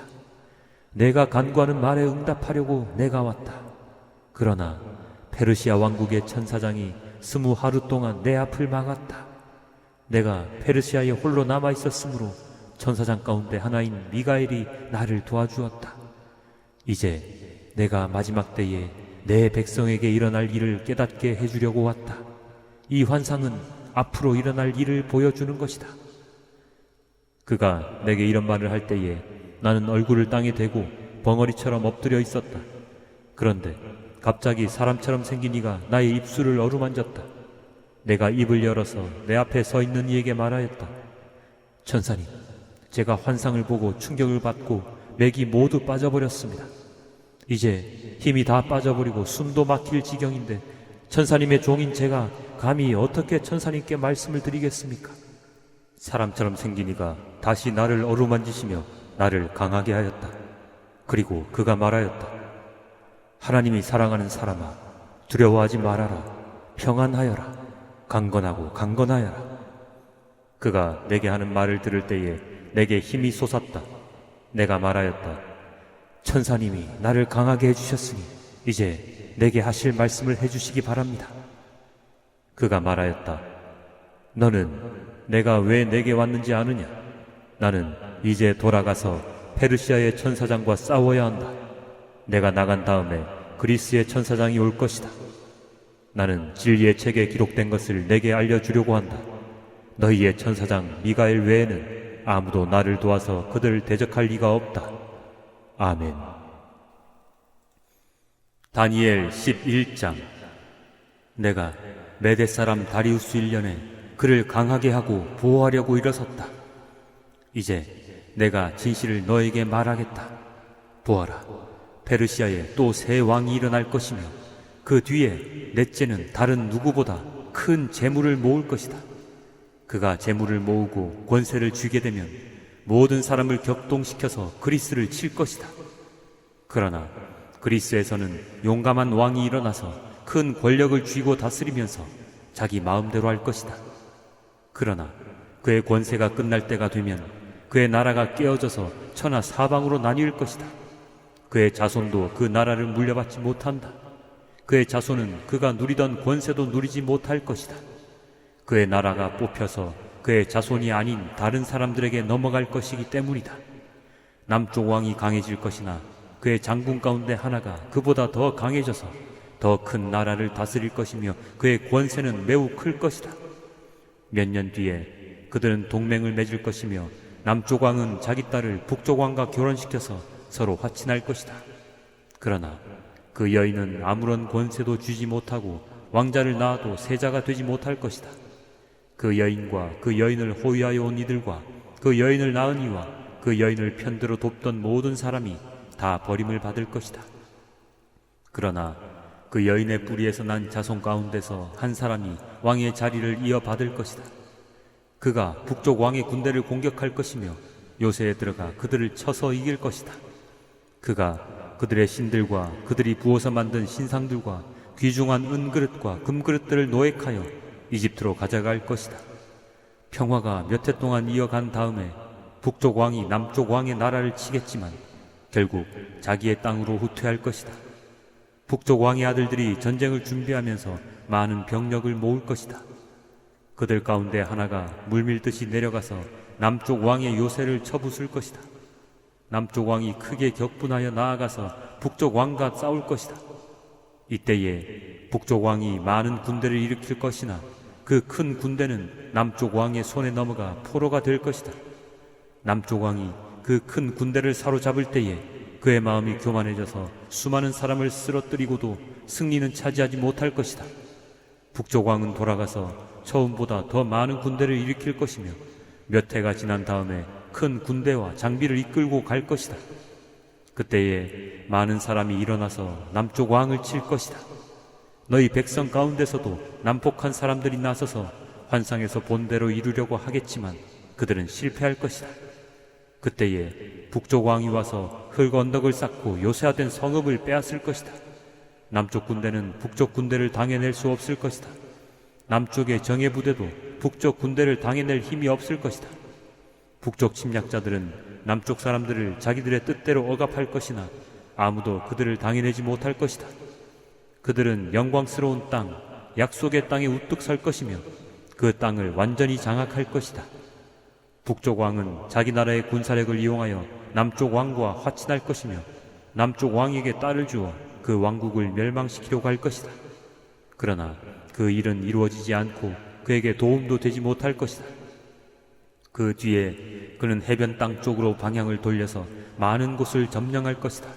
A: 내가 간구하는 말에 응답하려고 내가 왔다. 그러나 페르시아 왕국의 천사장이 20하루 동안 내 앞을 막았다. 내가 페르시아에 홀로 남아 있었으므로 천사장 가운데 하나인 미가엘이 나를 도와주었다. 이제 내가 마지막 때에 내 백성에게 일어날 일을 깨닫게 해주려고 왔다. 이 환상은 앞으로 일어날 일을 보여주는 것이다. 그가 내게 이런 말을 할 때에 나는 얼굴을 땅에 대고 벙어리처럼 엎드려 있었다. 그런데 갑자기 사람처럼 생긴 이가 나의 입술을 어루만졌다. 내가 입을 열어서 내 앞에 서 있는 이에게 말하였다. 천사님, 제가 환상을 보고 충격을 받고 맥이 모두 빠져버렸습니다. 이제 힘이 다 빠져버리고 숨도 막힐 지경인데 천사님의 종인 제가 감히 어떻게 천사님께 말씀을 드리겠습니까? 사람처럼 생긴 이가 다시 나를 어루만지시며 나를 강하게 하였다. 그리고 그가 말하였다. 하나님이 사랑하는 사람아, 두려워하지 말아라. 평안하여라. 강건하고 강건하여라. 그가 내게 하는 말을 들을 때에 내게 힘이 솟았다. 내가 말하였다. 천사님이 나를 강하게 해주셨으니 이제 내게 하실 말씀을 해주시기 바랍니다. 그가 말하였다. 너는 내가 왜 내게 왔는지 아느냐? 나는 이제 돌아가서 페르시아의 천사장과 싸워야 한다. 내가 나간 다음에 그리스의 천사장이 올 것이다. 나는 진리의 책에 기록된 것을 내게 알려주려고 한다. 너희의 천사장 미가엘 외에는 아무도 나를 도와서 그들을 대적할 리가 없다. 아멘. 다니엘 11장. 내가 메대 사람 다리우스 1년에 그를 강하게 하고 보호하려고 일어섰다. 이제 내가 진실을 너에게 말하겠다. 보아라, 페르시아에 또 새 왕이 일어날 것이며 그 뒤에 넷째는 다른 누구보다 큰 재물을 모을 것이다. 그가 재물을 모으고 권세를 쥐게 되면 모든 사람을 격동시켜서 그리스를 칠 것이다. 그러나 그리스에서는 용감한 왕이 일어나서 큰 권력을 쥐고 다스리면서 자기 마음대로 할 것이다. 그러나 그의 권세가 끝날 때가 되면 그의 나라가 깨어져서 천하 사방으로 나뉠 것이다. 그의 자손도 그 나라를 물려받지 못한다. 그의 자손은 그가 누리던 권세도 누리지 못할 것이다. 그의 나라가 뽑혀서 그의 자손이 아닌 다른 사람들에게 넘어갈 것이기 때문이다. 남쪽 왕이 강해질 것이나 그의 장군 가운데 하나가 그보다 더 강해져서 더 큰 나라를 다스릴 것이며 그의 권세는 매우 클 것이다. 몇 년 뒤에 그들은 동맹을 맺을 것이며 남쪽 왕은 자기 딸을 북쪽 왕과 결혼시켜서 서로 화친할 것이다. 그러나 그 여인은 아무런 권세도 쥐지 못하고 왕자를 낳아도 세자가 되지 못할 것이다. 그 여인과 그 여인을 호위하여 온 이들과 그 여인을 낳은 이와 그 여인을 편들어 돕던 모든 사람이 다 버림을 받을 것이다. 그러나 그 여인의 뿌리에서 난 자손 가운데서 한 사람이 왕의 자리를 이어받을 것이다. 그가 북쪽 왕의 군대를 공격할 것이며 요새에 들어가 그들을 쳐서 이길 것이다. 그가 그들의 신들과 그들이 부어서 만든 신상들과 귀중한 은그릇과 금그릇들을 노획하여 이집트로 가져갈 것이다. 평화가 몇 해 동안 이어간 다음에 북쪽 왕이 남쪽 왕의 나라를 치겠지만 결국 자기의 땅으로 후퇴할 것이다. 북쪽 왕의 아들들이 전쟁을 준비하면서 많은 병력을 모을 것이다. 그들 가운데 하나가 물밀듯이 내려가서 남쪽 왕의 요새를 쳐부술 것이다. 남쪽 왕이 크게 격분하여 나아가서 북쪽 왕과 싸울 것이다. 이때에 북쪽 왕이 많은 군대를 일으킬 것이나 그 큰 군대는 남쪽 왕의 손에 넘어가 포로가 될 것이다. 남쪽 왕이 그 큰 군대를 사로잡을 때에 그의 마음이 교만해져서 수많은 사람을 쓰러뜨리고도 승리는 차지하지 못할 것이다. 북쪽 왕은 돌아가서 처음보다 더 많은 군대를 일으킬 것이며 몇 해가 지난 다음에 큰 군대와 장비를 이끌고 갈 것이다. 그때에 많은 사람이 일어나서 남쪽 왕을 칠 것이다. 너희 백성 가운데서도 난폭한 사람들이 나서서 환상에서 본대로 이루려고 하겠지만 그들은 실패할 것이다. 그때에 북쪽 왕이 와서 흙 언덕을 쌓고 요새화된 성읍을 빼앗을 것이다. 남쪽 군대는 북쪽 군대를 당해낼 수 없을 것이다. 남쪽의 정예 부대도 북쪽 군대를 당해낼 힘이 없을 것이다. 북쪽 침략자들은 남쪽 사람들을 자기들의 뜻대로 억압할 것이나 아무도 그들을 당해내지 못할 것이다. 그들은 영광스러운 땅, 약속의 땅에 우뚝 설 것이며 그 땅을 완전히 장악할 것이다. 북쪽 왕은 자기 나라의 군사력을 이용하여 남쪽 왕과 화친할 것이며 남쪽 왕에게 딸을 주어 그 왕국을 멸망시키려고 할 것이다. 그러나 그 일은 이루어지지 않고 그에게 도움도 되지 못할 것이다. 그 뒤에 그는 해변 땅 쪽으로 방향을 돌려서 많은 곳을 점령할 것이다.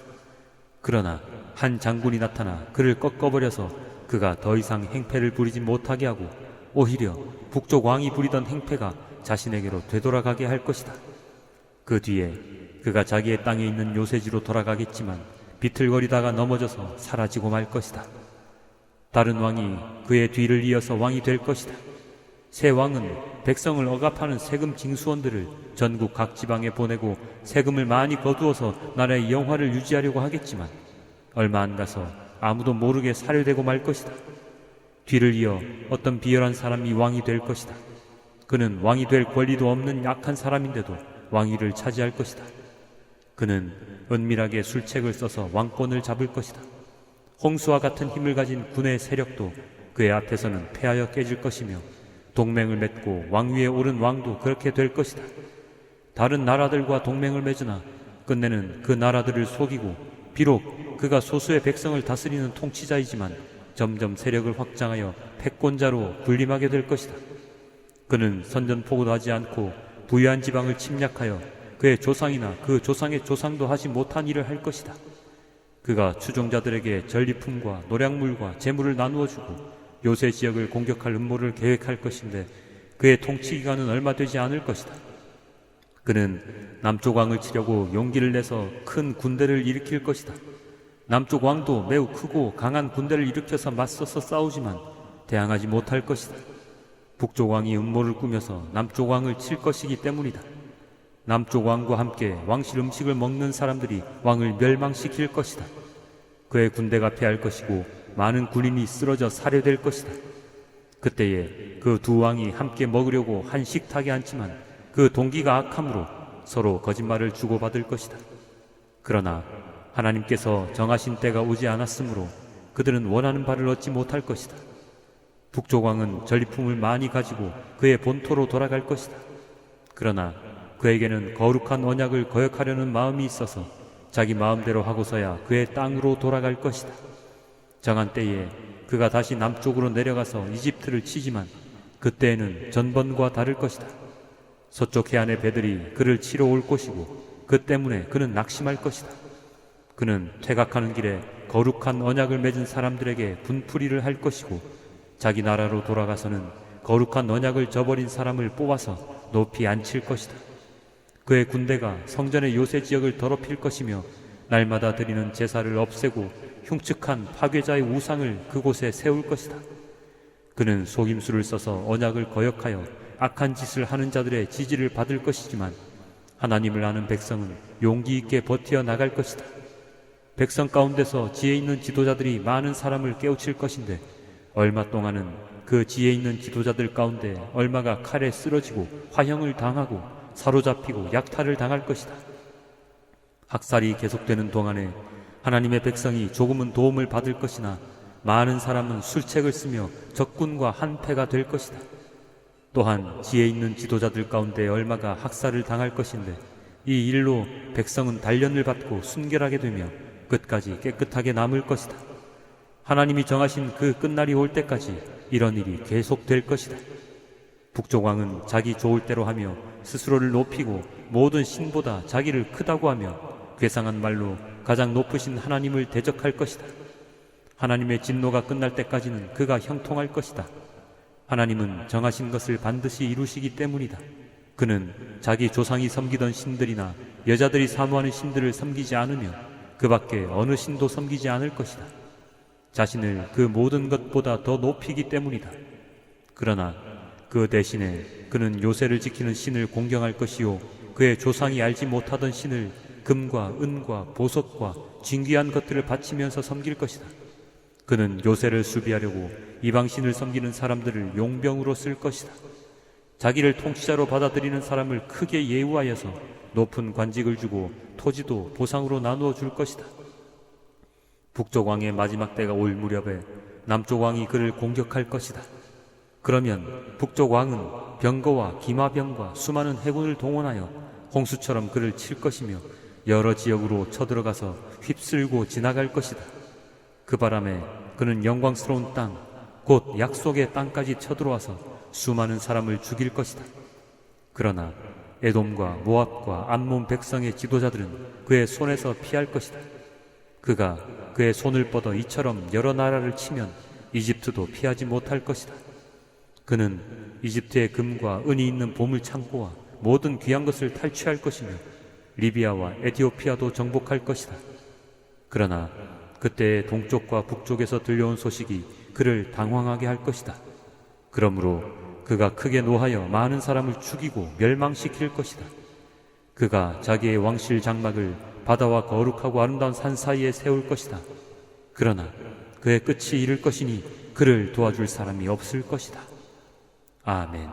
A: 그러나 한 장군이 나타나 그를 꺾어버려서 그가 더 이상 행패를 부리지 못하게 하고 오히려 북쪽 왕이 부리던 행패가 자신에게로 되돌아가게 할 것이다. 그 뒤에 그가 자기의 땅에 있는 요새지로 돌아가겠지만 비틀거리다가 넘어져서 사라지고 말 것이다. 다른 왕이 그의 뒤를 이어서 왕이 될 것이다. 새 왕은 백성을 억압하는 세금 징수원들을 전국 각 지방에 보내고 세금을 많이 거두어서 나라의 영화를 유지하려고 하겠지만 얼마 안 가서 아무도 모르게 살해되고 말 것이다. 뒤를 이어 어떤 비열한 사람이 왕이 될 것이다. 그는 왕이 될 권리도 없는 약한 사람인데도 왕위를 차지할 것이다. 그는 은밀하게 술책을 써서 왕권을 잡을 것이다. 홍수와 같은 힘을 가진 군의 세력도 그의 앞에서는 패하여 깨질 것이며 동맹을 맺고 왕위에 오른 왕도 그렇게 될 것이다. 다른 나라들과 동맹을 맺으나 끝내는 그 나라들을 속이고 비록 그가 소수의 백성을 다스리는 통치자이지만 점점 세력을 확장하여 패권자로 군림하게 될 것이다. 그는 선전포고도 하지 않고 부유한 지방을 침략하여 그의 조상이나 그 조상의 조상도 하지 못한 일을 할 것이다. 그가 추종자들에게 전리품과 노량물과 재물을 나누어 주고 요새 지역을 공격할 음모를 계획할 것인데 그의 통치 기간은 얼마 되지 않을 것이다. 그는 남쪽 왕을 치려고 용기를 내서 큰 군대를 일으킬 것이다. 남쪽 왕도 매우 크고 강한 군대를 일으켜서 맞서서 싸우지만 대항하지 못할 것이다. 북쪽 왕이 음모를 꾸며서 남쪽 왕을 칠 것이기 때문이다. 남쪽 왕과 함께 왕실 음식을 먹는 사람들이 왕을 멸망시킬 것이다. 그의 군대가 패할 것이고 많은 군인이 쓰러져 살해될 것이다. 그때에 그 두 왕이 함께 먹으려고 한 식탁에 앉지만 그 동기가 악함으로 서로 거짓말을 주고받을 것이다. 그러나 하나님께서 정하신 때가 오지 않았으므로 그들은 원하는 바를 얻지 못할 것이다. 북쪽 왕은 전리품을 많이 가지고 그의 본토로 돌아갈 것이다. 그러나 그에게는 거룩한 언약을 거역하려는 마음이 있어서 자기 마음대로 하고서야 그의 땅으로 돌아갈 것이다. 정한 때에 그가 다시 남쪽으로 내려가서 이집트를 치지만 그때에는 전번과 다를 것이다. 서쪽 해안의 배들이 그를 치러 올 것이고 그 때문에 그는 낙심할 것이다. 그는 퇴각하는 길에 거룩한 언약을 맺은 사람들에게 분풀이를 할 것이고 자기 나라로 돌아가서는 거룩한 언약을 저버린 사람을 뽑아서 높이 앉힐 것이다. 그의 군대가 성전의 요새 지역을 더럽힐 것이며 날마다 드리는 제사를 없애고 흉측한 파괴자의 우상을 그곳에 세울 것이다. 그는 속임수를 써서 언약을 거역하여 악한 짓을 하는 자들의 지지를 받을 것이지만 하나님을 아는 백성은 용기 있게 버티어 나갈 것이다. 백성 가운데서 지혜 있는 지도자들이 많은 사람을 깨우칠 것인데 얼마 동안은 그 지혜 있는 지도자들 가운데 얼마가 칼에 쓰러지고 화형을 당하고 사로잡히고 약탈을 당할 것이다. 학살이 계속되는 동안에 하나님의 백성이 조금은 도움을 받을 것이나 많은 사람은 술책을 쓰며 적군과 한패가 될 것이다. 또한 지혜 있는 지도자들 가운데 얼마가 학살을 당할 것인데 이 일로 백성은 단련을 받고 순결하게 되며 끝까지 깨끗하게 남을 것이다. 하나님이 정하신 그 끝날이 올 때까지 이런 일이 계속될 것이다. 북쪽 왕은 자기 좋을 대로 하며 스스로를 높이고 모든 신보다 자기를 크다고 하며 괴상한 말로 가장 높으신 하나님을 대적할 것이다. 하나님의 진노가 끝날 때까지는 그가 형통할 것이다. 하나님은 정하신 것을 반드시 이루시기 때문이다. 그는 자기 조상이 섬기던 신들이나 여자들이 사모하는 신들을 섬기지 않으며 그 밖에 어느 신도 섬기지 않을 것이다. 자신을 그 모든 것보다 더 높이기 때문이다. 그러나 그 대신에 그는 요새를 지키는 신을 공경할 것이요 그의 조상이 알지 못하던 신을 금과 은과 보석과 진귀한 것들을 바치면서 섬길 것이다. 그는 요새를 수비하려고 이방신을 섬기는 사람들을 용병으로 쓸 것이다. 자기를 통치자로 받아들이는 사람을 크게 예우하여서 높은 관직을 주고 토지도 보상으로 나누어 줄 것이다. 북쪽 왕의 마지막 때가 올 무렵에 남쪽 왕이 그를 공격할 것이다. 그러면 북쪽 왕은 병거와 기마병과 수많은 해군을 동원하여 홍수처럼 그를 칠 것이며 여러 지역으로 쳐들어가서 휩쓸고 지나갈 것이다. 그 바람에 그는 영광스러운 땅, 곧 약속의 땅까지 쳐들어와서 수많은 사람을 죽일 것이다. 그러나 에돔과 모압과 암몬 백성의 지도자들은 그의 손에서 피할 것이다. 그가 그의 손을 뻗어 이처럼 여러 나라를 치면 이집트도 피하지 못할 것이다. 그는 이집트의 금과 은이 있는 보물 창고와 모든 귀한 것을 탈취할 것이며 리비아와 에티오피아도 정복할 것이다. 그러나 그때 동쪽과 북쪽에서 들려온 소식이 그를 당황하게 할 것이다. 그러므로 그가 크게 노하여 많은 사람을 죽이고 멸망시킬 것이다. 그가 자기의 왕실 장막을 바다와 거룩하고 아름다운 산 사이에 세울 것이다. 그러나 그의 끝이 이를 것이니 그를 도와줄 사람이 없을 것이다. 아멘.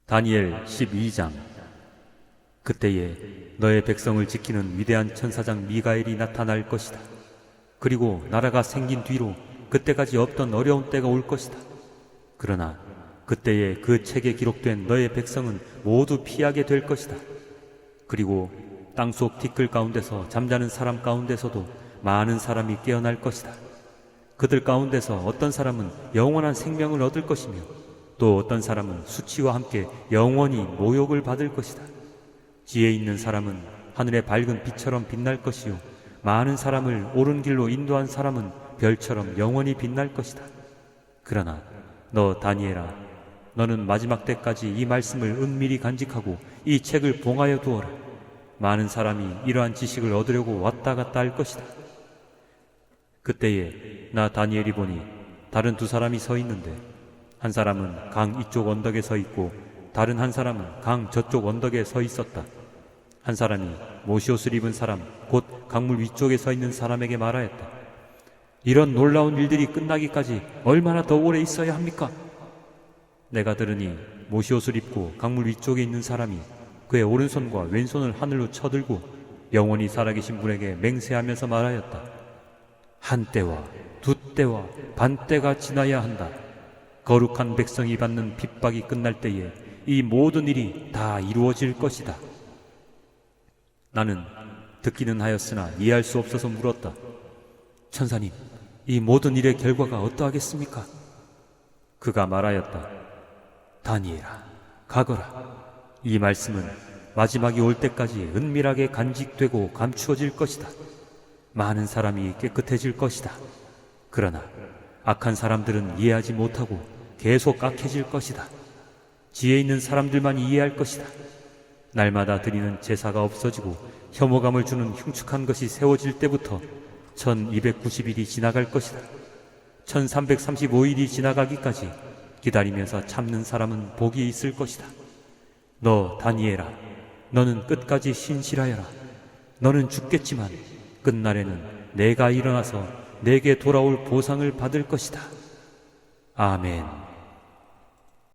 A: 다니엘 12장. 그때에 너의 백성을 지키는 위대한 천사장 미가엘이 나타날 것이다. 그리고 나라가 생긴 뒤로 그때까지 없던 어려운 때가 올 것이다. 그러나 그때에 그 책에 기록된 너의 백성은 모두 피하게 될 것이다. 그리고 땅속 티끌 가운데서 잠자는 사람 가운데서도 많은 사람이 깨어날 것이다. 그들 가운데서 어떤 사람은 영원한 생명을 얻을 것이며 또 어떤 사람은 수치와 함께 영원히 모욕을 받을 것이다. 지혜 있는 사람은 하늘의 밝은 빛처럼 빛날 것이요 많은 사람을 옳은 길로 인도한 사람은 별처럼 영원히 빛날 것이다. 그러나 너 다니엘아, 너는 마지막 때까지 이 말씀을 은밀히 간직하고 이 책을 봉하여 두어라. 많은 사람이 이러한 지식을 얻으려고 왔다 갔다 할 것이다. 그때에 나 다니엘이 보니 다른 두 사람이 서 있는데 한 사람은 강 이쪽 언덕에 서 있고 다른 한 사람은 강 저쪽 언덕에 서 있었다. 한 사람이 모시옷을 입은 사람 곧 강물 위쪽에 서 있는 사람에게 말하였다. 이런 놀라운 일들이 끝나기까지 얼마나 더 오래 있어야 합니까? 내가 들으니 모시옷을 입고 강물 위쪽에 있는 사람이 그의 오른손과 왼손을 하늘로 쳐들고 영원히 살아계신 분에게 맹세하면서 말하였다. 한 때와 두 때와 반 때가 지나야 한다. 거룩한 백성이 받는 핍박이 끝날 때에 이 모든 일이 다 이루어질 것이다. 나는 듣기는 하였으나 이해할 수 없어서 물었다. 천사님, 이 모든 일의 결과가 어떠하겠습니까? 그가 말하였다. 다니엘아, 가거라. 이 말씀은 마지막이 올 때까지 은밀하게 간직되고 감추어질 것이다. 많은 사람이 깨끗해질 것이다. 그러나 악한 사람들은 이해하지 못하고 계속 악해질 것이다. 지혜 있는 사람들만 이해할 것이다. 날마다 드리는 제사가 없어지고 혐오감을 주는 흉측한 것이 세워질 때부터 1290일이 지나갈 것이다. 1335일이 지나가기까지 기다리면서 참는 사람은 복이 있을 것이다. 너 다니엘아, 너는 끝까지 신실하여라. 너는 죽겠지만 끝날에는 내가 일어나서 내게 돌아올 보상을 받을 것이다. 아멘.